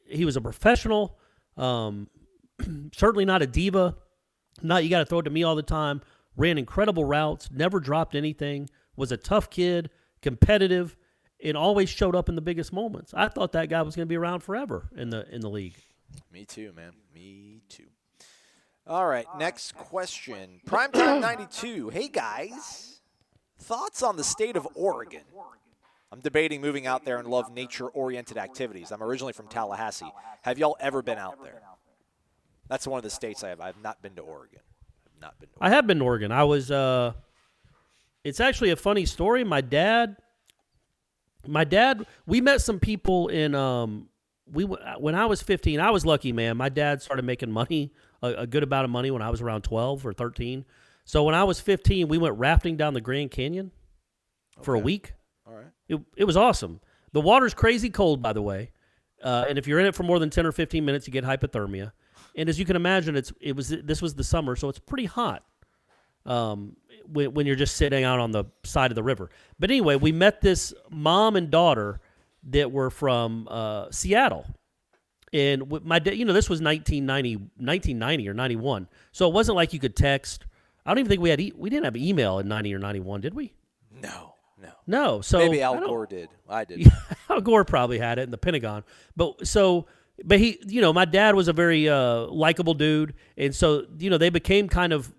He was a professional, certainly not a diva. Not you got to throw it to me all the time. Ran incredible routes, never dropped anything, was a tough kid, competitive, and always showed up in the biggest moments. I thought that guy was going to be around forever in the league. Me too, man. Me too. All right, next question. Primetime 92. Hey, guys. Thoughts on the state of Oregon? I'm debating moving out there and love nature-oriented activities. I'm originally from Tallahassee. Have y'all ever been out there? That's one of the states I have. I have not been to Oregon. I have been to Oregon. I was it's actually a funny story. My dad, we met some people in when I was 15, I was lucky, man. My dad started making money, a good amount of money when I was around 12 or 13. So when I was 15, we went rafting down the Grand Canyon for a week. All right. It was awesome. The water's crazy cold, by the way. And if you're in it for more than 10 or 15 minutes, you get hypothermia. And as you can imagine, this was the summer, so it's pretty hot when you're just sitting out on the side of the river. But anyway, we met this mom and daughter that were from Seattle. And my dad, this was 1990 or 91. So it wasn't like you could text. I don't even think we didn't have email in 90 or 91, did we? No. So maybe Al Gore did. I did. Al Gore probably had it in the Pentagon. But he, my dad was a very likable dude, and so they became kind of,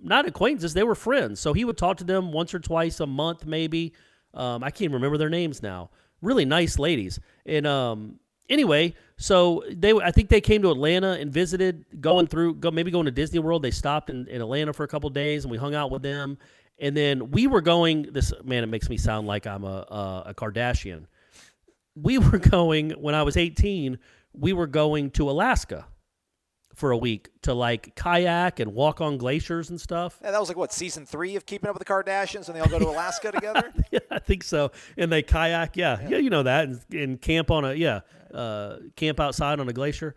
not acquaintances. They were friends. So he would talk to them once or twice a month, maybe. I can't remember their names now. Really nice ladies. And anyway, so I think they came to Atlanta and visited, going to Disney World. They stopped in Atlanta for a couple of days, and we hung out with them. And then we were going. It makes me sound like I'm a Kardashian. We were going when I was 18. We were going to Alaska. for a week to like kayak and walk on glaciers and stuff. Yeah, that was like what, season 3 of Keeping Up with the Kardashians, and they all go to Alaska together. Yeah, I think so. And they kayak, yeah, you know that, and camp on camp outside on a glacier.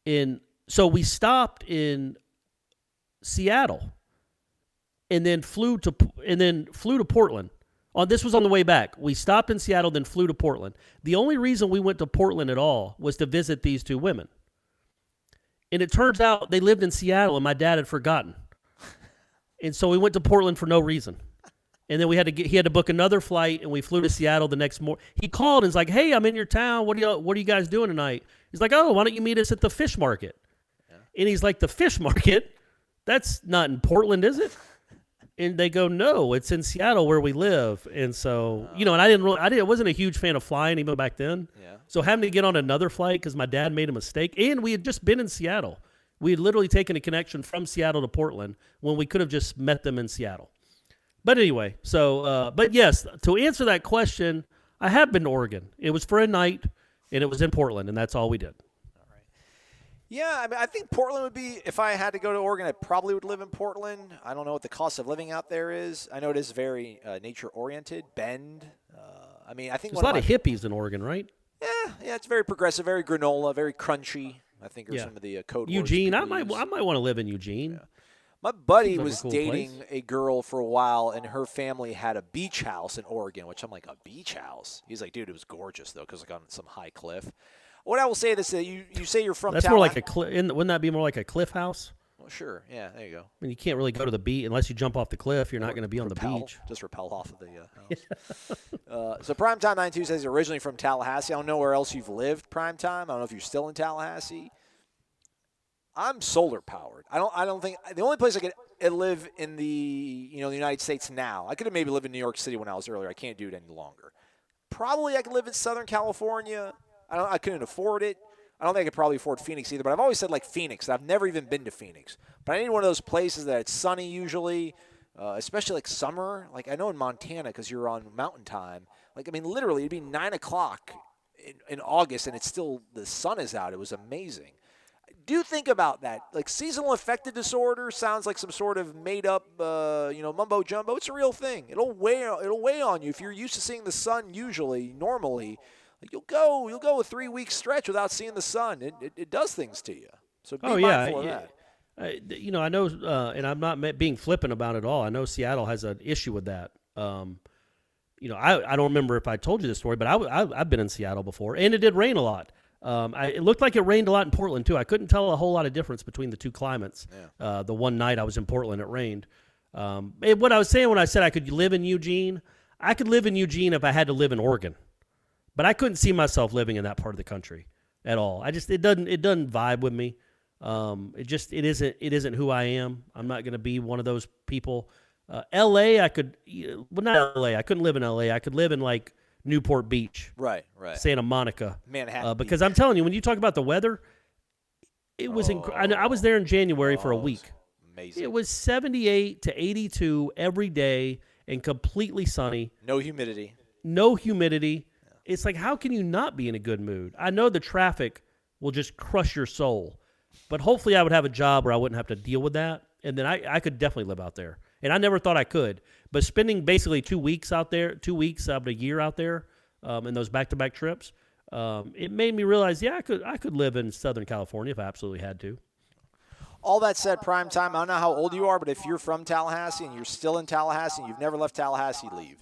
And so we stopped in Seattle, and then flew to Portland. This was on the way back. We stopped in Seattle, then flew to Portland. The only reason we went to Portland at all was to visit these two women. And it turns out they lived in Seattle, and my dad had forgotten. And so we went to Portland for no reason. And then he had to book another flight, and we flew to Seattle the next morning. He called and was like, "Hey, I'm in your town. What are you guys doing tonight?" He's like, "Oh, why don't you meet us at the fish market?" Yeah. And he's like, "The fish market? That's not in Portland, is it?" And they go, "No, it's in Seattle where we live." And so, and I wasn't a huge fan of flying even back then. Yeah. So having to get on another flight because my dad made a mistake, and we had just been in Seattle. We had literally taken a connection from Seattle to Portland when we could have just met them in Seattle. But anyway, but yes, to answer that question, I have been to Oregon. It was for a night, and it was in Portland, and that's all we did. Yeah, I mean, I think Portland would be, if I had to go to Oregon, I probably would live in Portland. I don't know what the cost of living out there is. I know it is very nature-oriented. Bend. I think there's a lot of hippies in Oregon, right? Yeah, it's very progressive, very granola, very crunchy, I think are some of the code words. Eugene, I might want to live in Eugene. Yeah. My buddy was dating a girl for a while, and her family had a beach house in Oregon, which I'm like, a beach house? He's like, dude, it was gorgeous, though, because like on some high cliff. What I will say is that you say you're from That's more like a cliff. Wouldn't that be more like a cliff house? Well, sure. Yeah, there you go. I mean, you can't really go to the beach unless you jump off the cliff. You're not going to be on the beach. Just rappel off of the house. So Primetime 92 says you're originally from Tallahassee. I don't know where else you've lived, Primetime. I don't know if you're still in Tallahassee. I'm solar powered. I don't think the only place I could live in the the United States now. I could have maybe lived in New York City when I was earlier. I can't do it any longer. Probably I could live in Southern California. I couldn't afford it. I don't think I could probably afford Phoenix either, but I've always said like Phoenix. I've never even been to Phoenix. But I need one of those places that it's sunny usually, especially like summer. Like I know in Montana because you're on mountain time. Like, I mean, literally it'd be 9 o'clock in August and it's still, the sun is out. It was amazing. Do think about that. Like seasonal affective disorder sounds like some sort of made up, mumbo jumbo. It's a real thing. It'll weigh on you if you're used to seeing the sun normally. Like you'll go a 3-week stretch without seeing the sun. It does things to you. So be mindful of that. I know, and I'm not being flippant about it all. I know Seattle has an issue with that. I don't remember if I told you this story, but I've been in Seattle before, and it did rain a lot. It looked like it rained a lot in Portland too. I couldn't tell a whole lot of difference between the two climates. Yeah. The one night I was in Portland, it rained. What I was saying when I said I could live in Eugene, I could live in Eugene if I had to live in Oregon. But I couldn't see myself living in that part of the country at all. It doesn't vibe with me. It isn't who I am. I'm not going to be one of those people. L.A. I could, not L.A. I couldn't live in L.A. I could live in like Newport Beach, right, Santa Monica, Manhattan. Because I'm telling you, when you talk about the weather, it was I was there in January for a week. Amazing. It was 78 to 82 every day and completely sunny. No humidity. It's like, how can you not be in a good mood? I know the traffic will just crush your soul, but hopefully I would have a job where I wouldn't have to deal with that, and then I could definitely live out there. And I never thought I could, but spending basically 2 weeks out there, 2 weeks out of a year out there, in those back-to-back trips, it made me realize, I could live in Southern California if I absolutely had to. All that said, Primetime, I don't know how old you are, but if you're from Tallahassee and you're still in Tallahassee and you've never left Tallahassee, leave.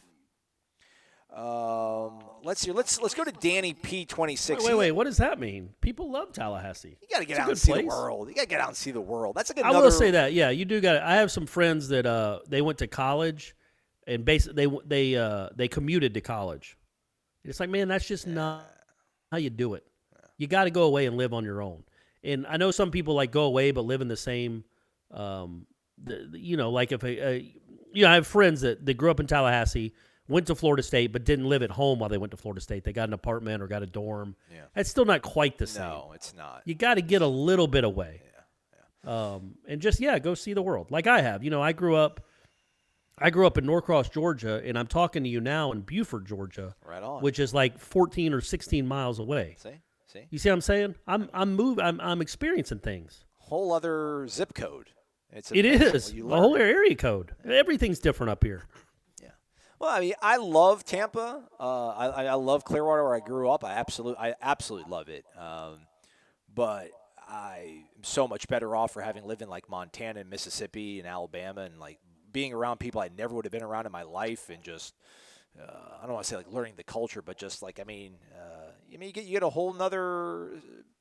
Let's see. Let's go to Danny P26. Wait. What does that mean? People love Tallahassee. You got to get out and see the world. You got to get out and see the world. That's a good. I will say that. Yeah, you do got. I have some friends that they went to college, and basically they commuted to college. It's like, man, that's just not how you do it. You got to go away and live on your own. And I know some people like go away but live in the same. Like if I have friends that grew up in Tallahassee. Went to Florida State, but didn't live at home while they went to Florida State. They got an apartment or got a dorm. Yeah. That's still not quite the same. No, it's not. You got to get a little bit away. Yeah. And just, go see the world. Like I have. I grew up in Norcross, Georgia, and I'm talking to you now in Buford, Georgia. Right on. Which is like 14 or 16 miles away. See? You see what I'm saying? I'm experiencing things. whole other zip code. It is a whole area code. Everything's different up here. Yeah. Well, I mean, I love Tampa. I love Clearwater where I grew up. I absolutely love it. But I am so much better off for having lived in like Montana and Mississippi and Alabama and like being around people I never would have been around in my life and just I don't want to say like learning the culture, but just like you get a whole nother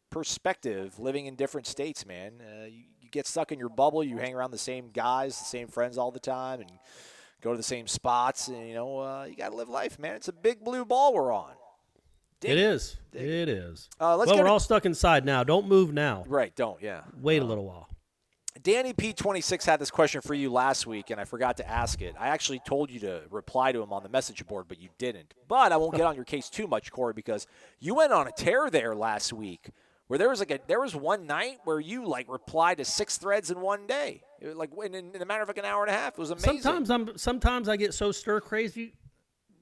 perspective living in different states, man. You get stuck in your bubble. You hang around the same guys, the same friends all the time, and go to the same spots. And you got to live life, man. It's a big blue ball we're on. It is. It is. We're all stuck inside now. Don't move now. Right, don't, yeah. Wait a little while. Danny P26 had this question for you last week, and I forgot to ask it. I actually told you to reply to him on the message board, but you didn't. But I won't get on your case too much, Corey, because you went on a tear there last week where there was one night where you, like, replied to 6 threads in one day. It was like in a matter of like an hour and a half. It was amazing. Sometimes I get so stir crazy,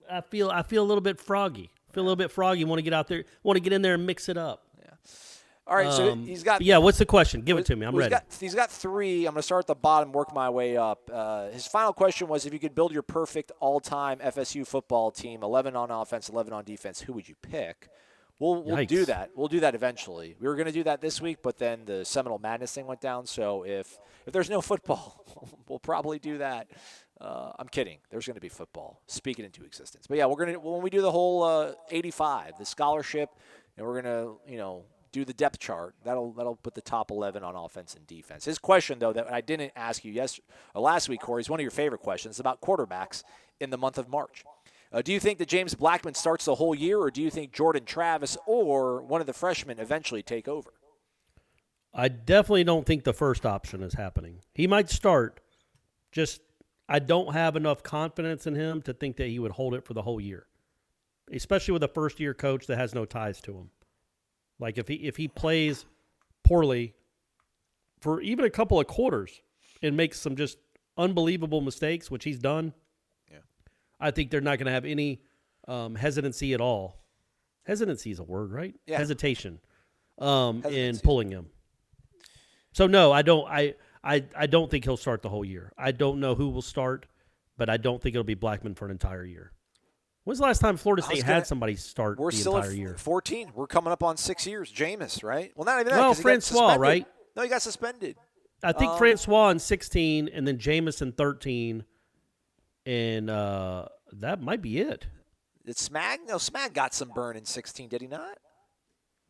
I feel a little bit froggy. Want to get out there, want to get in there and mix it up. Yeah. All right, so he's got. Yeah, what's the question? Give it to me. I'm ready. He's got 3. I'm going to start at the bottom, work my way up. His final question was, if you could build your perfect all-time FSU football team, 11 on offense, 11 on defense, who would you pick? We'll do that. We'll do that eventually. We were going to do that this week, but then the Seminole Madness thing went down. So if there's no football, we'll probably do that. I'm kidding. There's going to be football. Speak it into existence. But yeah, when we do the whole 85, the scholarship, and we're going to do the depth chart. That'll put the top 11 on offense and defense. His question though that I didn't ask you last week, Corey, is one of your favorite questions about quarterbacks in the month of March. Do you think that James Blackman starts the whole year, or do you think Jordan Travis or one of the freshmen eventually take over? I definitely don't think the first option is happening. He might start, just I don't have enough confidence in him to think that he would hold it for the whole year, especially with a first-year coach that has no ties to him. Like if he plays poorly for even a couple of quarters and makes some just unbelievable mistakes, which he's done, I think they're not going to have any hesitancy at all. Hesitancy is a word, right? Yeah. Hesitation in pulling him. So no, I don't. I don't think he'll start the whole year. I don't know who will start, but I don't think it'll be Blackman for an entire year. When's the last time Florida State had somebody start the entire year? We're still at 14. We're coming up on 6 years. Jameis, right? Well, not even that. Well, Francois, right? No, he got suspended. I think Francois in 16, and then Jameis in 13. And that might be it. Did Smag? No, Smag got some burn in 16, did he not?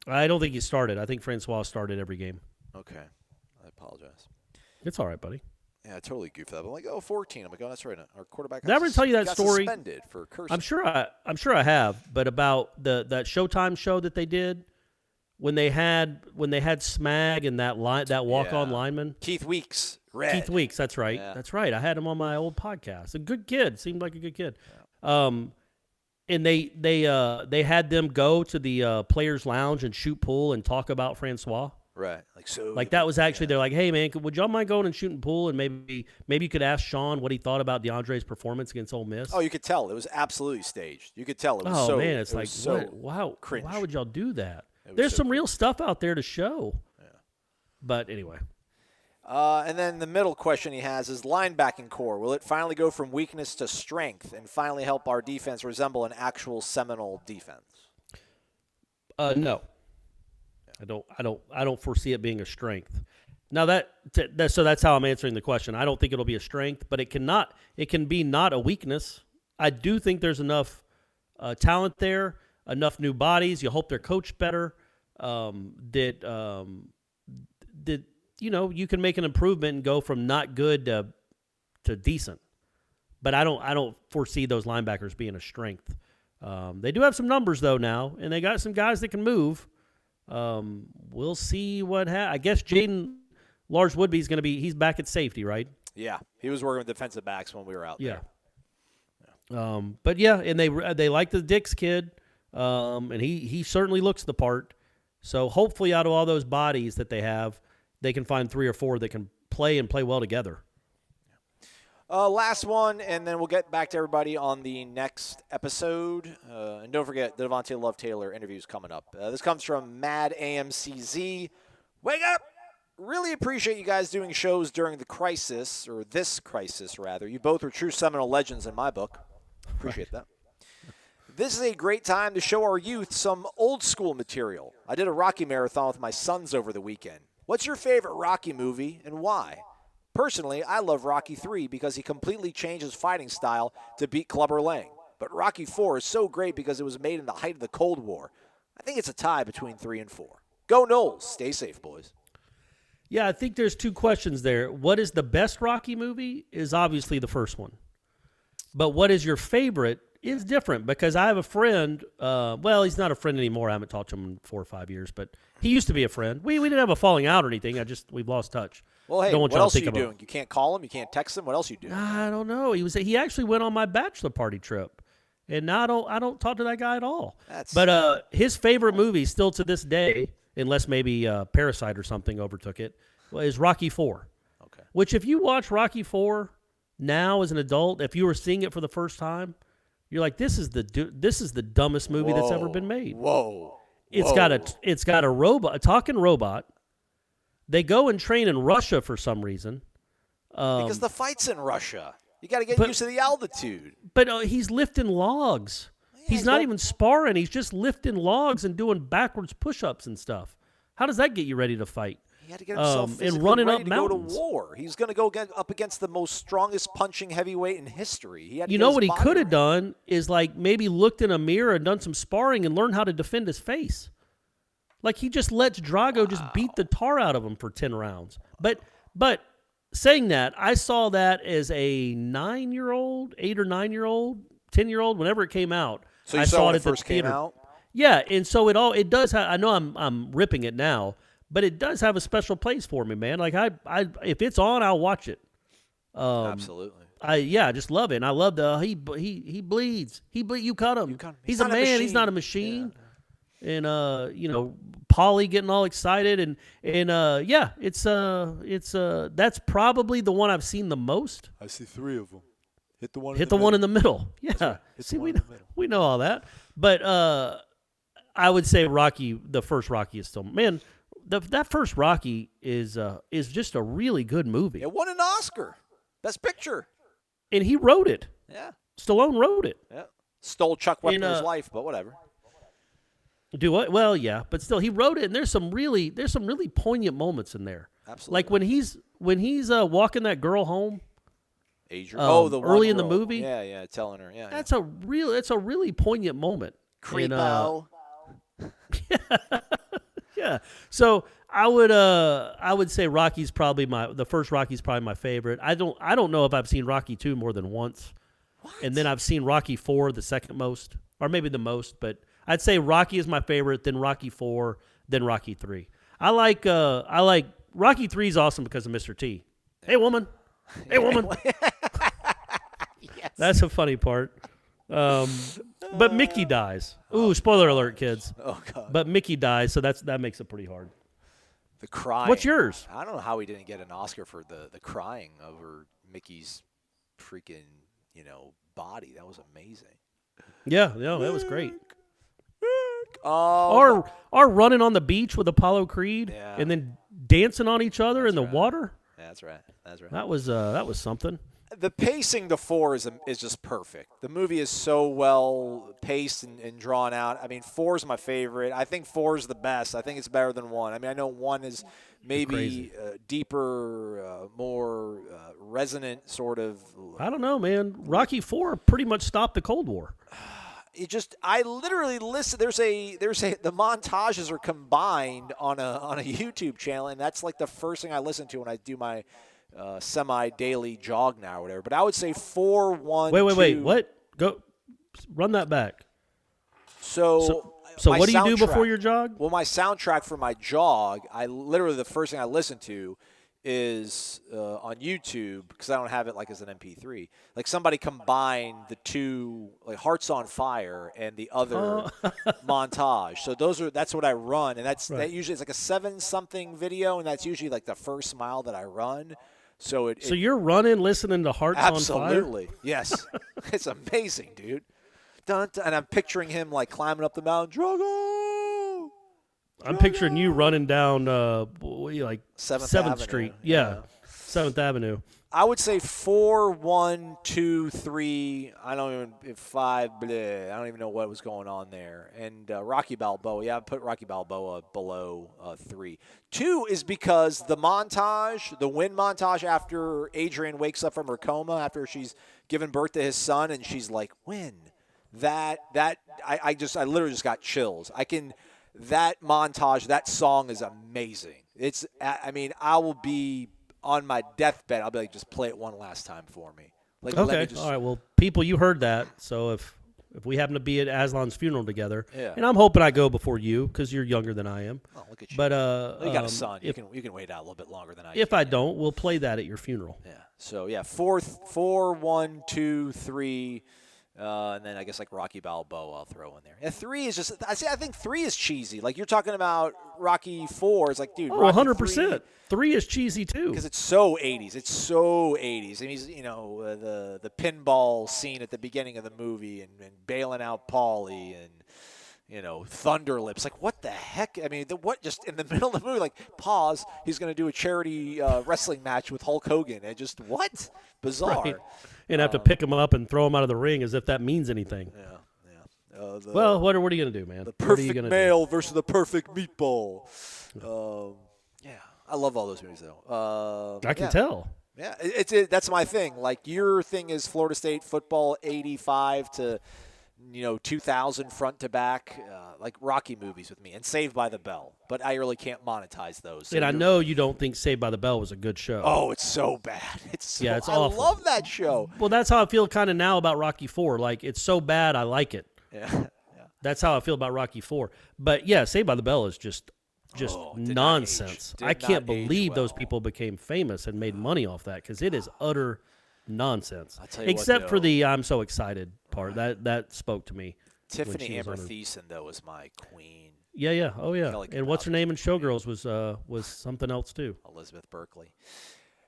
I don't think he started. I think Francois started every game. Okay. I apologize. It's all right, buddy. Yeah, I totally goofed up. I'm like, 14. I'm like, that's right. Our quarterback Did I ever tell you that story? Suspended for cursing. I'm sure I have, but about that Showtime show that they did when they had Smag and that walk-on lineman. Keith Weeks. Keith Weeks, that's right. Yeah. That's right. I had him on my old podcast. A good kid. Seemed like a good kid. Yeah. And they had them go to the players' lounge and shoot pool and talk about Francois. Right. That was actually, they're like, hey, man, would y'all mind going and shooting pool? And maybe you could ask Sean what he thought about DeAndre's performance against Ole Miss. Oh, you could tell. It was absolutely staged. You could tell. It was man, it's like, wow, cringe. Why would y'all do that? There's some real stuff out there to show. Yeah. But anyway. And then the middle question he has is linebacking core. Will it finally go from weakness to strength and finally help our defense resemble an actual Seminole defense? No. I don't foresee it being a strength. Now so that's how I'm answering the question. I don't think it'll be a strength, but it can be not a weakness. I do think there's enough talent there, enough new bodies. You hope they're coached better. That you can make an improvement and go from not good to decent. But I don't foresee those linebackers being a strength. They do have some numbers though now, and they got some guys that can move. We'll see what I guess Jaden Large-Woodby's going to be. He's back at safety, right? Yeah, he was working with defensive backs when we were out there. But yeah, and they like the Dix kid, and he certainly looks the part. So hopefully, out of all those bodies that they have, they can find 3 or 4 that can play and play well together. Last one, and then we'll get back to everybody on the next episode. And don't forget, the Devante Love-Taylor interview is coming up. This comes from Mad AMCZ. Wake up! really appreciate you guys doing shows during the crisis, or this crisis, rather. You both are true Seminole legends in my book. Appreciate that. This is a great time to show our youth some old school material. I did a Rocky marathon with my sons over the weekend. What's your favorite Rocky movie and why? Personally, I love Rocky III because he completely changed his fighting style to beat Clubber Lang. But Rocky IV is so great because it was made in the height of the Cold War. I think it's a tie between 3 and 4. Go Knowles. Stay safe, boys. Yeah, I think there's two questions there. What is the best Rocky movie is obviously the first one. But what is your favorite is different because I have a friend. Well, he's not a friend anymore. I haven't talked to him in 4 or 5 years, but he used to be a friend. We didn't have a falling out or anything. We've lost touch. Well, hey, what else are you doing? You can't call him. You can't text him. What else are you doing? I don't know. He actually went on my bachelor party trip, and now I don't talk to that guy at all. But his favorite movie still to this day, unless maybe Parasite or something overtook it, is Rocky IV. Okay. Which if you watch Rocky IV now as an adult, if you were seeing it for the first time, you're like, this is the dumbest movie that's ever been made. Whoa. It's got a robot, a talking robot. They go and train in Russia for some reason. Because the fight's in Russia. You got to get used to the altitude. But he's lifting logs. Yeah, he's not even sparring. He's just lifting logs and doing backwards push-ups and stuff. How does that get you ready to fight? He had to get himself and running ready up to mountains. Go to war. He's going to go up against the most strongest punching heavyweight in history. You know what he could have done is like maybe looked in a mirror and done some sparring and learned how to defend his face. Like he just lets Drago just beat the tar out of him for 10 rounds. But saying that, I saw that as a 9-year-old, 8 or 9-year-old, 10-year-old, whenever it came out. So you I saw it at at the first theater. Came out? Yeah, and so it does have, I know I'm ripping it now, but it does have a special place for me, man. Like I if it's on, I'll watch it. Absolutely. I just love it. And I love he bleeds. You cut him. He's a man. He's not a machine. Yeah. And Paulie getting all excited and it's that's probably the one I've seen the most. I see 3 of them. Hit the one. Hit the one in the middle. Yeah. Right. See, we know all that. But I would say the first Rocky is still, man. That first Rocky is just a really good movie. It won an Oscar, Best Picture, and he wrote it. Yeah, Stallone wrote it. Yeah, stole Chuck Wepner's life, but whatever. Do what? Well, yeah, but still, he wrote it, and there's some really poignant moments in there. Absolutely, like when he's walking that girl home. Adrian. The early in girl. the movie. Yeah, telling her. Yeah, that's a really poignant moment. Creepo. Yeah. So I would say Rocky's probably the first Rocky's probably my favorite. I don't know if I've seen Rocky 2 more than once. What? And then I've seen Rocky 4 the second most, or maybe the most, but I'd say Rocky is my favorite, then Rocky 4, then Rocky 3. I like Rocky 3 is awesome because of Mr. T. Hey woman. Hey woman. Yes. That's a funny part. But Mickey dies. Ooh, spoiler alert, kids. Oh God. But Mickey dies, so that makes it pretty hard. The crying. What's yours? I don't know how he didn't get an Oscar for the crying over Mickey's freaking, body. That was amazing. Yeah, that was great. Or running on the beach with Apollo Creed and then dancing on each other in the water. Yeah, that's right. That was something. The pacing to 4 is just perfect. The movie is so well paced and drawn out. I mean, 4 is my favorite. I think 4 is the best. I think it's better than 1. I mean, I know 1 is maybe deeper, more resonant sort of. I don't know, man. Rocky 4 pretty much stopped the Cold War. I literally listen. The montages are combined on a YouTube channel, and that's like the first thing I listen to when I do my semi-daily jog now or whatever. But I would say 4, 1, Wait. What? Go run that back. So what do you do before your jog? Well, my soundtrack for my jog, the first thing I listen to is on YouTube, because I don't have it like as an MP3. Like somebody combined the two, like Hearts on Fire and the other montage. So that's what I run, and that usually it's like a 7-something video, and that's usually like the first mile that I run. So you're running, listening to Hearts on Fire? Absolutely, yes. It's amazing, dude. Dun, dun, and I'm picturing him like climbing up the mountain. Drago! I'm picturing you running down like 7th Street. Yeah. 7th Avenue. I would say 4, 1, 2, 3. I don't even 5. Bleh, I don't even know what was going on there. And Rocky Balboa. Yeah, I put Rocky Balboa below 3. 2 is because the montage, the win montage after Adrian wakes up from her coma after she's given birth to his son, and she's like, "Win." I literally just got chills. That montage, that song is amazing. I will be on my deathbed. I'll be like, just play it one last time for me. Like, okay. All right. Well, people, you heard that. So if we happen to be at Aslan's funeral together, and I'm hoping I go before you because you're younger than I am. Oh, look at you. But you got a son. You can wait out a little bit longer than I. If I don't, we'll play that at your funeral. Yeah. So yeah, 4, 1, 2, 3. And then I guess like Rocky Balboa I'll throw in there. And 3 is just I think 3 is cheesy. Like you're talking about Rocky 4. It's like, dude, Rocky 100%. 3 is cheesy too because it's so 80s. It's so 80s. And he's the pinball scene at the beginning of the movie and bailing out Paulie and Thunder Lips. Like, what the heck? I mean, what just in the middle of the movie, like, pause, he's going to do a charity wrestling match with Hulk Hogan. And just, what? Bizarre. Right. And have to pick him up and throw him out of the ring as if that means anything. Yeah. Well, what are you going to do, man? The perfect male versus the perfect meatball. Yeah. I love all those movies, though. I can tell. Yeah. That's my thing. Like, your thing is Florida State football 85 to 2000 front to back, like Rocky movies with me, and Saved by the Bell. But I really can't monetize those. So and I know you don't think Saved by the Bell was a good show. Oh, it's so bad. It's awful. I love that show. Well, that's how I feel kind of now about Rocky 4. Like, it's so bad, I like it. Yeah. That's how I feel about Rocky 4. But yeah, Saved by the Bell is just nonsense. I can't believe those people became famous and made money off that because it is utter nonsense. Except for the "I'm so excited" part. That spoke to me. Tiffany Amber Thiessen, though, was my queen. Yeah. Oh yeah. And what's her name in Showgirls was something else too. Elizabeth Berkley.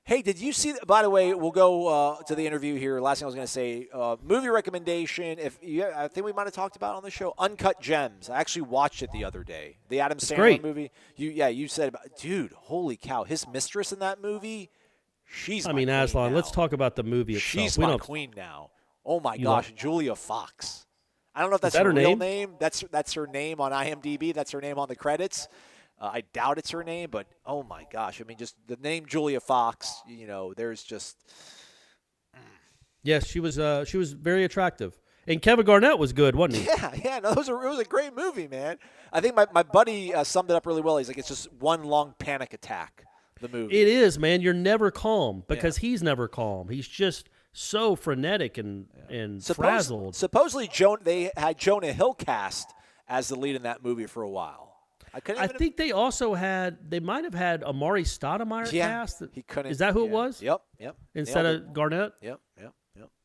Hey, did you see? By the way, we'll go to the interview here. Last thing I was going to say, movie recommendation. I think we might have talked about it on the show, Uncut Gems. I actually watched it the other day. The Adam Sandler movie. You said about, dude, holy cow, his mistress in that movie. She's. Aslan, let's talk about the movie itself. She's my queen now. Oh my gosh, Julia Fox. I don't know if that's her real name. That's her name on IMDb. That's her name on the credits. I doubt it's her name, but oh my gosh! I mean, just the name Julia Fox. There's just. Yes, she was very attractive, and Kevin Garnett was good, wasn't he? Yeah. No, it was a great movie, man. I think my buddy summed it up really well. He's like, it's just one long panic attack. The movie. It is, man. You're never calm because he's never calm. He's just so frenetic and frazzled. Supposedly, they had Jonah Hill cast as the lead in that movie for a while. I think they also might have had Amari Stoudemire cast. He couldn't. Is that who it was? Yep. Instead of Garnett? Yep.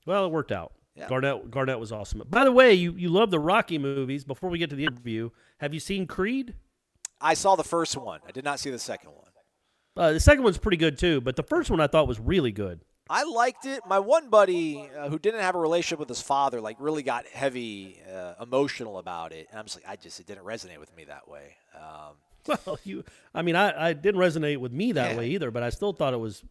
Well, it worked out. Yeah. Garnett was awesome. By the way, you love the Rocky movies. Before we get to the interview, have you seen Creed? I saw the first one. I did not see the second one. The second one's pretty good, too, but the first one I thought was really good. I liked it. My one buddy who didn't have a relationship with his father, really got heavy emotional about it. And I'm just like, it didn't resonate with me that way. Well, I didn't resonate with me that way either, but I still thought it was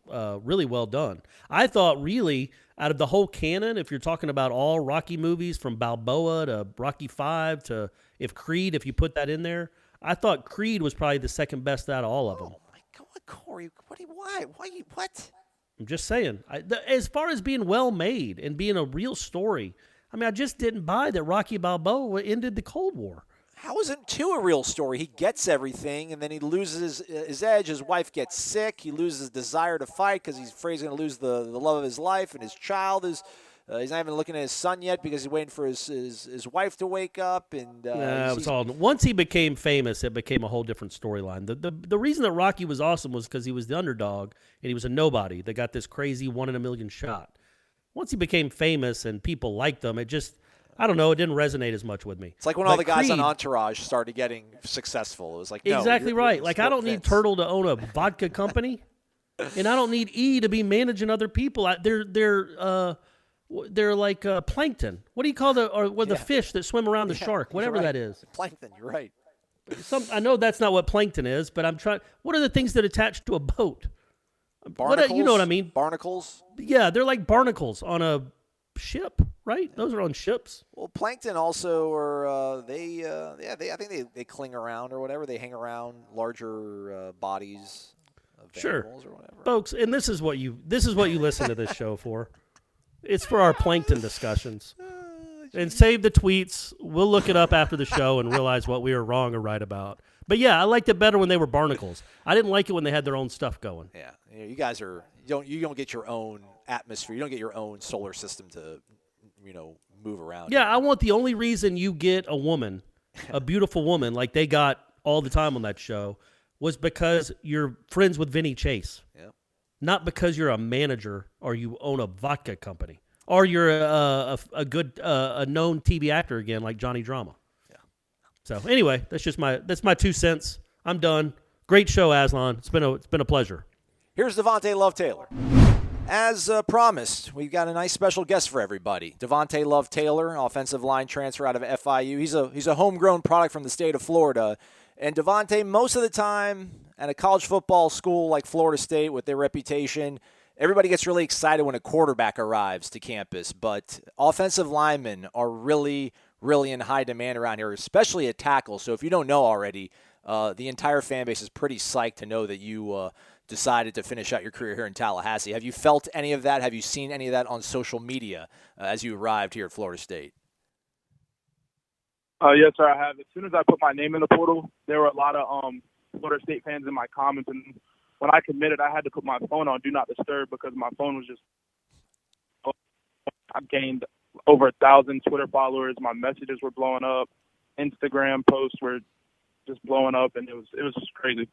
really well done. I thought really out of the whole canon, if you're talking about all Rocky movies from Balboa to Rocky 5 to Creed, if you put that in there, I thought Creed was probably the second best out of all of them. Oh, my God, Corey, why? What? I'm just saying. As far as being well-made and being a real story, I just didn't buy that Rocky Balboa ended the Cold War. How is it a real story? He gets everything, and then he loses his edge. His wife gets sick. He loses his desire to fight because he's afraid he's going to lose the love of his life, and his child is he's not even looking at his son yet because he's waiting for his wife to wake up. And once he became famous, it became a whole different storyline. The reason that Rocky was awesome was because he was the underdog and he was a nobody that got this crazy 1 in a million shot. Once he became famous and people liked him, it just, I don't know, it didn't resonate as much with me. It's like when all the guys on Entourage started getting successful. It was like, no, exactly right. Like, I don't need Turtle to own a vodka company, and I don't need E to be managing other people. They're like plankton. What do you call the fish that swim around the shark? Whatever that is. Plankton, you're right. I know that's not what plankton is, but I'm trying. What are the things that attach to a boat? Barnacles? You know what I mean? Barnacles? Yeah, they're like barnacles on a ship, right? Those are on ships. Well, plankton also are I think they cling around or whatever. They hang around larger bodies of animals or whatever. Folks, and this is what you listen to this show for. It's for our plankton discussions. And save the tweets. We'll look it up after the show and realize what we were wrong or right about. But yeah, I liked it better when they were barnacles. I didn't like it when they had their own stuff going. Yeah, you guys you don't get your own atmosphere. You don't get your own solar system to move around. Yeah, I want the only reason you get a woman, a beautiful woman like they got all the time on that show, was because you're friends with Vinny Chase. Yeah. Not because you're a manager or you own a vodka company. Or you're a good a known TV actor again, like Johnny Drama. Yeah. So anyway, that's my 2 cents. I'm done. Great show, Aslan. It's been a pleasure. Here's Devante Love-Taylor. As promised, we've got a nice special guest for everybody. Devante Love-Taylor, offensive line transfer out of FIU. He's a homegrown product from the state of Florida. And Devante, most of the time at a college football school like Florida State with their reputation, everybody gets really excited when a quarterback arrives to campus, but offensive linemen are really, really in high demand around here, especially at tackle. So if you don't know already, the entire fan base is pretty psyched to know that you decided to finish out your career here in Tallahassee. Have you felt any of that? Have you seen any of that on social media as you arrived here at Florida State? Yes, sir, I have. As soon as I put my name in the portal, there were a lot of Florida State fans in my comments, and when I committed, I had to put my phone on Do Not Disturb because my phone was just – I gained over 1,000 Twitter followers. My messages were blowing up. Instagram posts were just blowing up, and it was just crazy.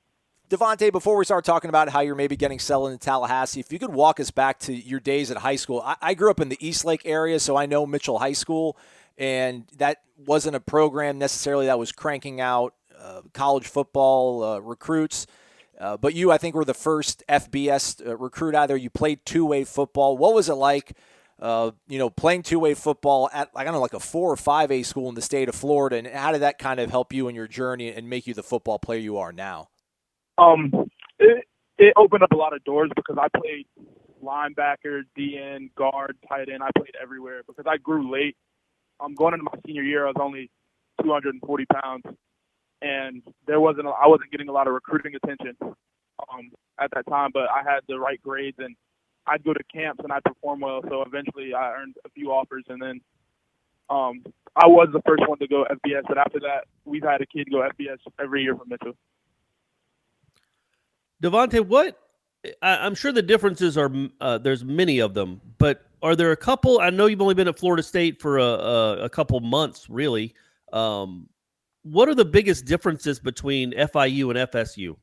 Devante, before we start talking about how you're maybe getting settled in Tallahassee, if you could walk us back to your days at high school. I grew up in the Eastlake area, so I know Mitchell High School, and that wasn't a program necessarily that was cranking out college football recruits. But you, I think, were the first FBS recruit out there. You played two-way football. What was it like, playing two-way football at, like a 4 or 5A school in the state of Florida? And how did that kind of help you in your journey and make you the football player you are now? It opened up a lot of doors because I played linebacker, DN, guard, tight end. I played everywhere because I grew late. Going into my senior year, I was only 240 pounds. And I wasn't getting a lot of recruiting attention at that time, but I had the right grades, and I'd go to camps and I'd perform well. So eventually I earned a few offers, and then I was the first one to go FBS. But after that, we've had a kid go FBS every year from Mitchell. Devante, I'm sure the differences are there's many of them, but are there a couple? I know you've only been at Florida State for a couple months, really. What are the biggest differences between FIU and FSU?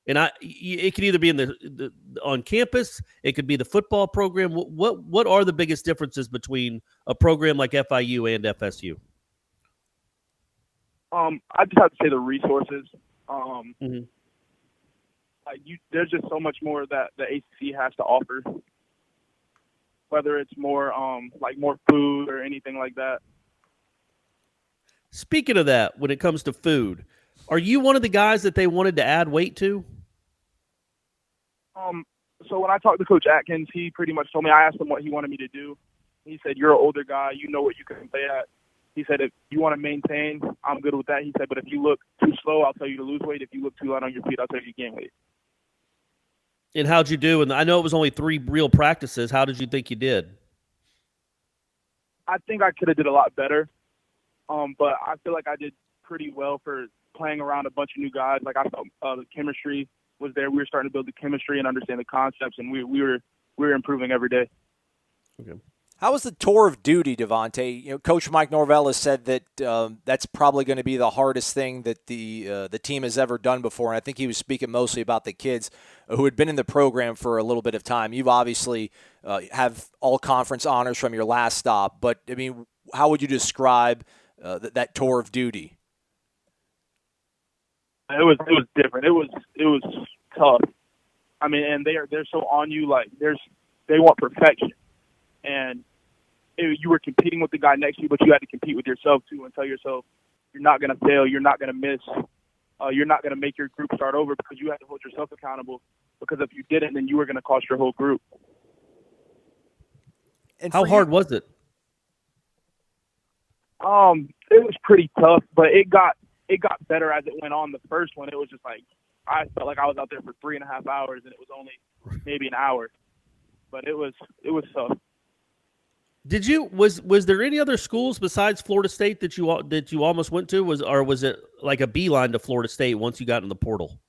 And it could either be in on campus, it could be the football program. What are the biggest differences between a program like FIU and FSU? I just have to say the resources. There's just so much more that the ACC has to offer, whether it's more more food or anything like that. Speaking of that, when it comes to food, are you one of the guys that they wanted to add weight to? So when I talked to Coach Atkins, he pretty much told me, I asked him what he wanted me to do. He said, you're an older guy. You know what you can play at. He said, if you want to maintain, I'm good with that. He said, but if you look too slow, I'll tell you to lose weight. If you look too light on your feet, I'll tell you to gain weight. And how'd you do? And I know it was only 3 real practices. How did you think you did? I think I could have did a lot better. But I feel like I did pretty well for playing around a bunch of new guys. Like I felt the chemistry was there. We were starting to build the chemistry and understand the concepts, and we were improving every day. Okay. How was the tour of duty, Devante? Coach Mike Norvell has said that that's probably going to be the hardest thing that the team has ever done before, and I think he was speaking mostly about the kids who had been in the program for a little bit of time. You've obviously have all conference honors from your last stop, but I mean, how would you describe that tour of duty? It was different. It was tough. I mean, and they're so on you, like they want perfection, and you were competing with the guy next to you, but you had to compete with yourself too and tell yourself you're not going to fail, you're not going to miss. you're not going to make your group start over because you had to hold yourself accountable. Because if you didn't, then you were going to cost your whole group. And how hard was it? It was pretty tough, but it got better as it went on. The first one, it was just like I felt like I was out there for 3.5 hours, and it was only maybe an hour. But it was tough. Did you was there any other schools besides Florida State that you almost went to? Was it like a beeline to Florida State once you got in the portal?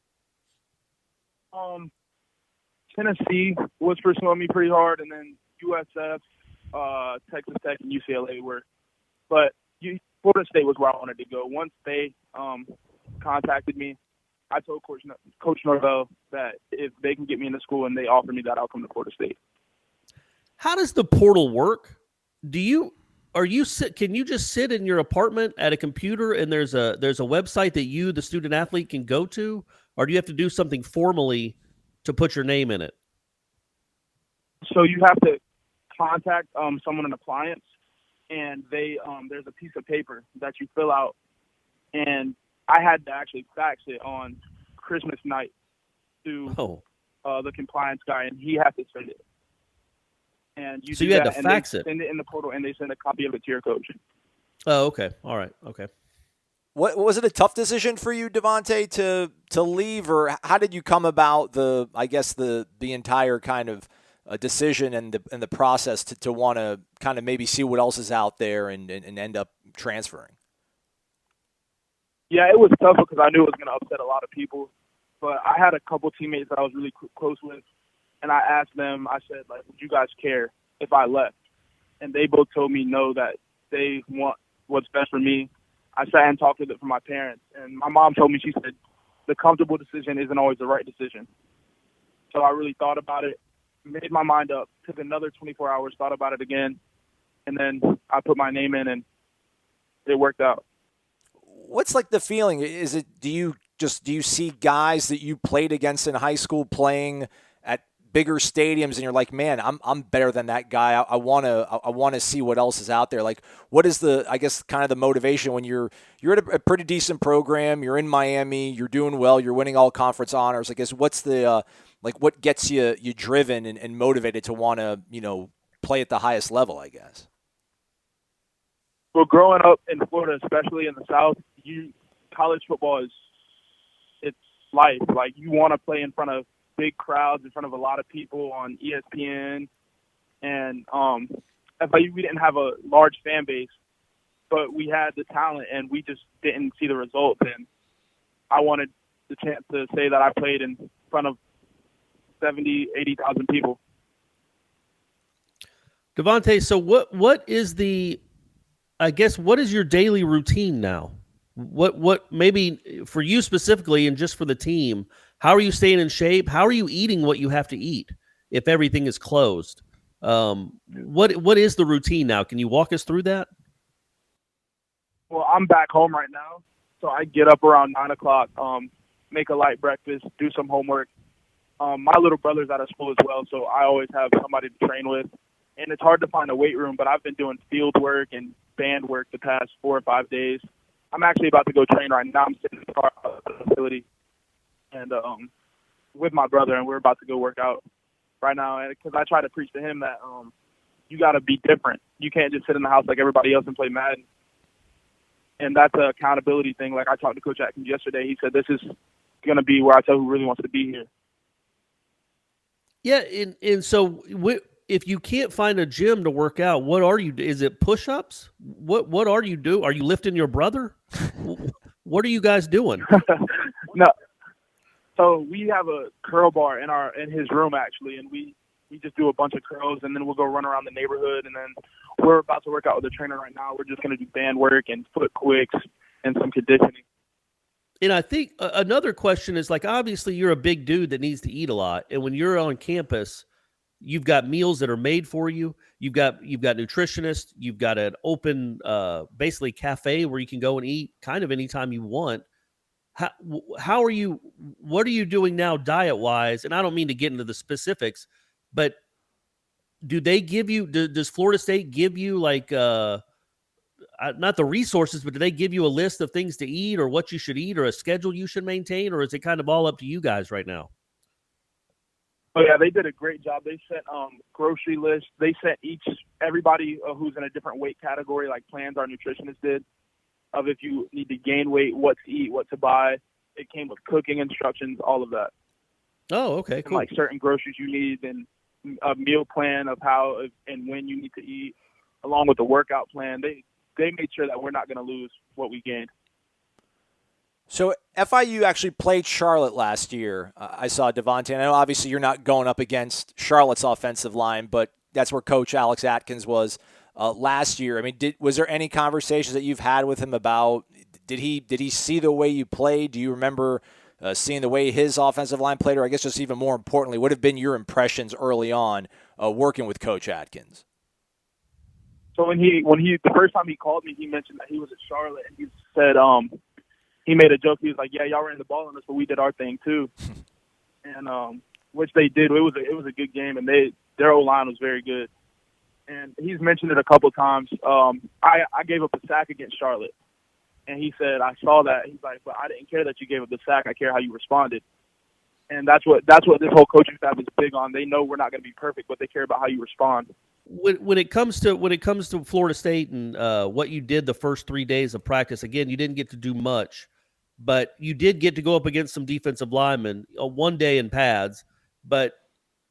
Tennessee was pursuing me pretty hard, and then USF, Texas Tech, and UCLA were. But Florida State was where I wanted to go. Once they contacted me, I told Coach Norvell that if they can get me into school and they offer me that, I'll come to Florida State. How does the portal work? Can you just sit in your apartment at a computer and there's a website that you, the student athlete, can go to, or do you have to do something formally to put your name in it? So you have to contact someone in appliance, and there's a piece of paper that you fill out, and I had to actually fax it on Christmas night to the compliance guy, and he had to send it. And you had to fax it. Send it in the portal, and they send a copy of it to your coach. Oh, okay. All right. Okay. What was it a tough decision for you, Devontae, to leave, or how did you come about the entire kind of decision and the process to want to kind of maybe see what else is out there and end up transferring? Yeah, it was tough because I knew it was going to upset a lot of people, but I had a couple teammates that I was really close with, and I asked them, I said, like, would you guys care if I left? And they both told me no, that they want what's best for me. I sat and talked with it for my parents, and my mom told me, she said, the comfortable decision isn't always the right decision. So I really thought about it, made my mind up, took another 24 hours, thought about it again, and then I put my name in, and it worked out. What's like the feeling? Is it, do you see guys that you played against in high school playing at bigger stadiums and you're like, man, I'm better than that guy. I want to see what else is out there. Like, what is kind of the motivation when you're at a pretty decent program, you're in Miami, you're doing well, you're winning all conference honors. I guess what's the what gets you driven and motivated to want to, play at the highest level, I guess? Well, growing up in Florida, especially in the South, college football it's life. Like, you want to play in front of big crowds, in front of a lot of people on ESPN. And FIU, we didn't have a large fan base, but we had the talent, and we just didn't see the results. And I wanted the chance to say that I played in front of 70,000, 80,000 people. Devontae, so what is what is your daily routine now? What maybe for you specifically and just for the team, how are you staying in shape? How are you eating what you have to eat if everything is closed? What is the routine now? Can you walk us through that? Well, I'm back home right now, so I get up around 9 o'clock, make a light breakfast, do some homework. My little brother's out of school as well, so I always have somebody to train with. And it's hard to find a weight room, but I've been doing field work and band work the past 4 or 5 days. I'm actually about to go train right now. I'm sitting in the car at the facility and with my brother, and we're about to go work out right now. And because I try to preach to him that you got to be different. You can't just sit in the house like everybody else and play Madden. And that's an accountability thing. Like, I talked to Coach Atkins yesterday. He said, this is going to be where I tell who really wants to be here. Yeah, and so if you can't find a gym to work out, what are you? Is it push-ups? What are you do? Are you lifting your brother? What are you guys doing? No. So we have a curl bar in his room actually, and we just do a bunch of curls, and then we'll go run around the neighborhood, and then we're about to work out with a trainer right now. We're just going to do band work and foot quicks and some conditioning. And I think another question is, like, obviously you're a big dude that needs to eat a lot, and when you're on campus, you've got meals that are made for you. You've got nutritionists. You've got an open, basically cafe where you can go and eat kind of anytime you want. How are you? What are you doing now, diet wise? And I don't mean to get into the specifics, but do they give you? Does Florida State give you like? not the resources, but do they give you a list of things to eat or what you should eat or a schedule you should maintain, or is it kind of all up to you guys right now? Oh yeah, they did a great job. They sent grocery lists. They sent everybody who's in a different weight category, like plans our nutritionist did, of if you need to gain weight, what to eat, what to buy. It came with cooking instructions, all of that. Oh, okay, cool. And like certain groceries you need, and a meal plan of how and when you need to eat, along with the workout plan. They made sure that we're not going to lose what we gained. So FIU actually played Charlotte last year. I saw Devontae. I know obviously you're not going up against Charlotte's offensive line, but that's where Coach Alex Atkins was last year. I mean, was there any conversations that you've had with him about? Did he see the way you played? Do you remember seeing the way his offensive line played, or I guess just even more importantly, what have been your impressions early on working with Coach Atkins? So when he the first time he called me, he mentioned that he was at Charlotte, and he said he made a joke. He was like, "Yeah, y'all ran the ball on us, but we did our thing too," and which they did. It was a good game, and their O-line was very good. And he's mentioned it a couple times. I gave up a sack against Charlotte, and he said, "I saw that." He's like, "But I didn't care that you gave up the sack. I care how you responded." And that's what this whole coaching staff is big on. They know we're not going to be perfect, but they care about how you respond. When it comes to Florida State and what you did the first 3 days of practice, again, you didn't get to do much, but you did get to go up against some defensive linemen one day in pads. But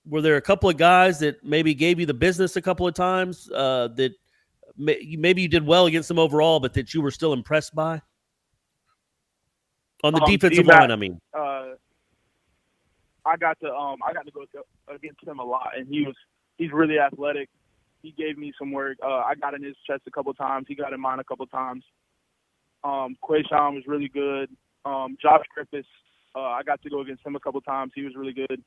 were there a couple of guys that maybe gave you the business a couple of times that maybe you did well against them overall, but that you were still impressed by on the defensive line? I mean, I got to go against him a lot, and he's really athletic. He gave me some work. I got in his chest a couple times. He got in mine a couple times. Quayshawn was really good. Josh Griffiths, I got to go against him a couple times. He was really good.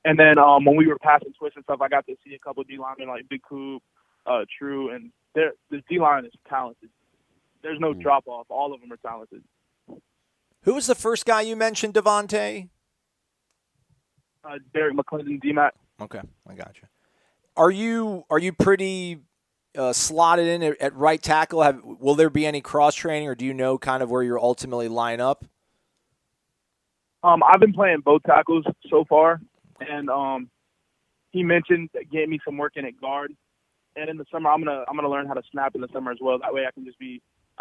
And then when we were passing twists and stuff, I got to see a couple D linemen like Big Coop, True, and the D line is talented. There's no drop off. All of them are talented. Who was the first guy you mentioned, Devontae? Derek McClendon, DMAC. Okay, I got you. Are you pretty slotted in at right tackle? Will there be any cross training, or do you know kind of where you'll ultimately line up? I've been playing both tackles so far, and he mentioned getting me some work in at guard. And in the summer, I'm gonna learn how to snap in the summer as well. That way, I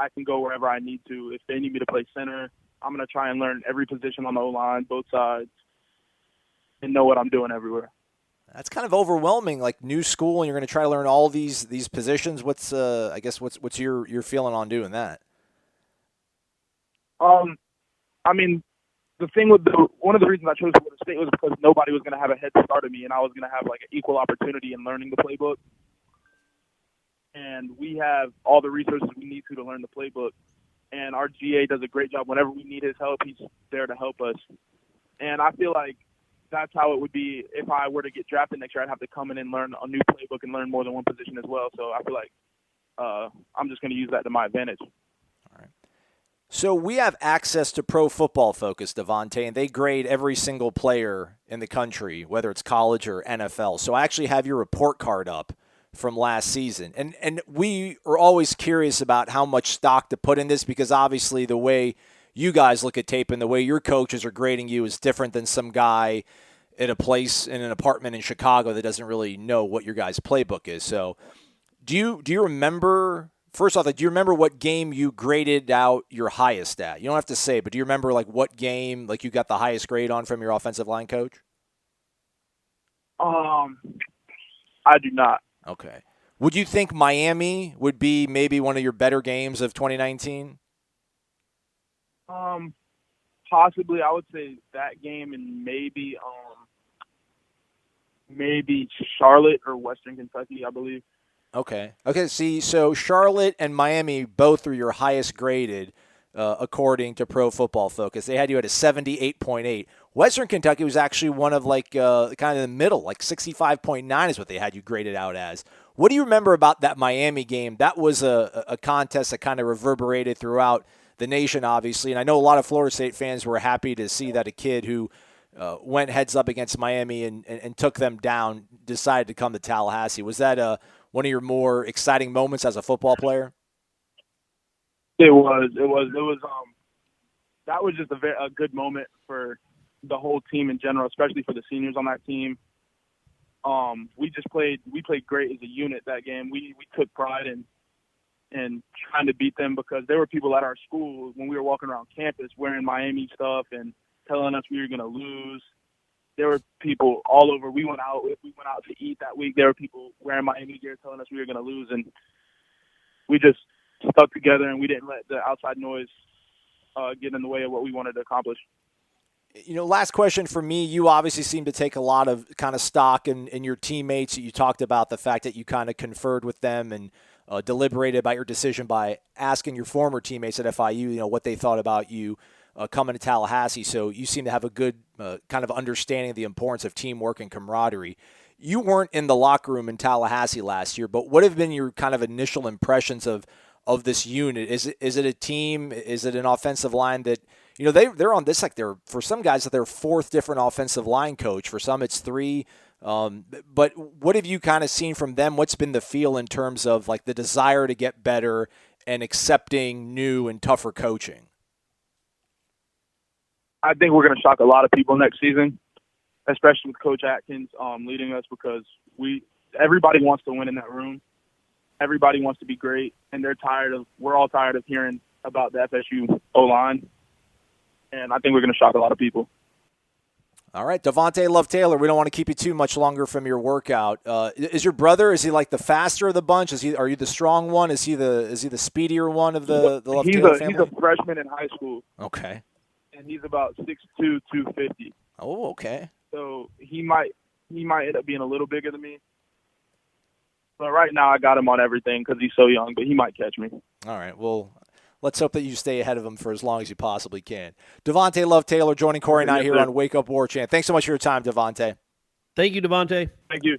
can go wherever I need to. If they need me to play center, I'm gonna try and learn every position on the O-line, both sides, and know what I'm doing everywhere. That's kind of overwhelming, like new school, and you're going to try to learn all these positions. What's your feeling on doing that? I mean, the thing with one of the reasons I chose Florida State was because nobody was going to have a head start of me, and I was going to have like an equal opportunity in learning the playbook. And we have all the resources we need to learn the playbook. And our GA does a great job. Whenever we need his help, he's there to help us. And I feel like that's how it would be if I were to get drafted next year. I'd have to come in and learn a new playbook and learn more than one position as well. So I feel like I'm just going to use that to my advantage. All right. So we have access to Pro Football Focus, Devontae, and they grade every single player in the country, whether it's college or NFL. So I actually have your report card up from last season. And we are always curious about how much stock to put in this, because obviously the way you guys look at tape and the way your coaches are grading you is different than some guy at a place in an apartment in Chicago that doesn't really know what your guys' playbook is. So do you remember, first off, do you remember what game you graded out your highest at? You don't have to say, but do you remember like what game like you got the highest grade on from your offensive line coach? I do not. Okay. Would you think Miami would be maybe one of your better games of 2019? Possibly. I would say that game and maybe Charlotte or Western Kentucky, I believe. Okay. See, so Charlotte and Miami both are your highest graded, according to Pro Football Focus. They had you at a 78.8. Western Kentucky was actually one of like kind of the middle, like 65.9 is what they had you graded out as. What do you remember about that Miami game? That was a contest that kind of reverberated throughout the nation, obviously. And I know a lot of Florida State fans were happy to see that a kid who went heads up against Miami and took them down decided to come to Tallahassee. Was that one of your more exciting moments as a football player? It was. That was just a good moment for the whole team in general, especially for the seniors on that team. We played great as a unit that game. We took pride in trying to beat them because there were people at our school when we were walking around campus wearing Miami stuff and telling us we were going to lose. There were people all over. We went out to eat that week. There were people wearing Miami gear telling us we were going to lose, and we just stuck together and we didn't let the outside noise get in the way of what we wanted to accomplish. Last question for me. You obviously seem to take a lot of kind of stock in your teammates. You talked about the fact that you kind of conferred with them and deliberated about your decision by asking your former teammates at FIU, what they thought about you coming to Tallahassee. So you seem to have a good kind of understanding of the importance of teamwork and camaraderie. You weren't in the locker room in Tallahassee last year, but what have been your kind of initial impressions of this unit? Is it a team? Is it an offensive line that, they're on this, like for some guys, their fourth different offensive line coach. For some, it's three. But what have you kind of seen from them? What's been the feel in terms of like the desire to get better and accepting new and tougher coaching? I think we're going to shock a lot of people next season, especially with Coach Atkins leading us, because everybody wants to win in that room. Everybody wants to be great, and we're all tired of hearing about the FSU O-line. And I think we're going to shock a lot of people. All right, Devante Love-Taylor, we don't want to keep you too much longer from your workout. Is your brother, is he like the faster of the bunch? Are you the strong one? Is he the speedier one of the Love-Taylor family? He's a freshman in high school. Okay. And he's about 6'2", 250. Oh, okay. So he might end up being a little bigger than me. But right now I got him on everything because he's so young, but he might catch me. All right, well, let's hope that you stay ahead of him for as long as you possibly can. Devante Love-Taylor joining Corey and I here on Wake Up Warchant. Thanks so much for your time, Devante. Thank you, Devante. Thank you.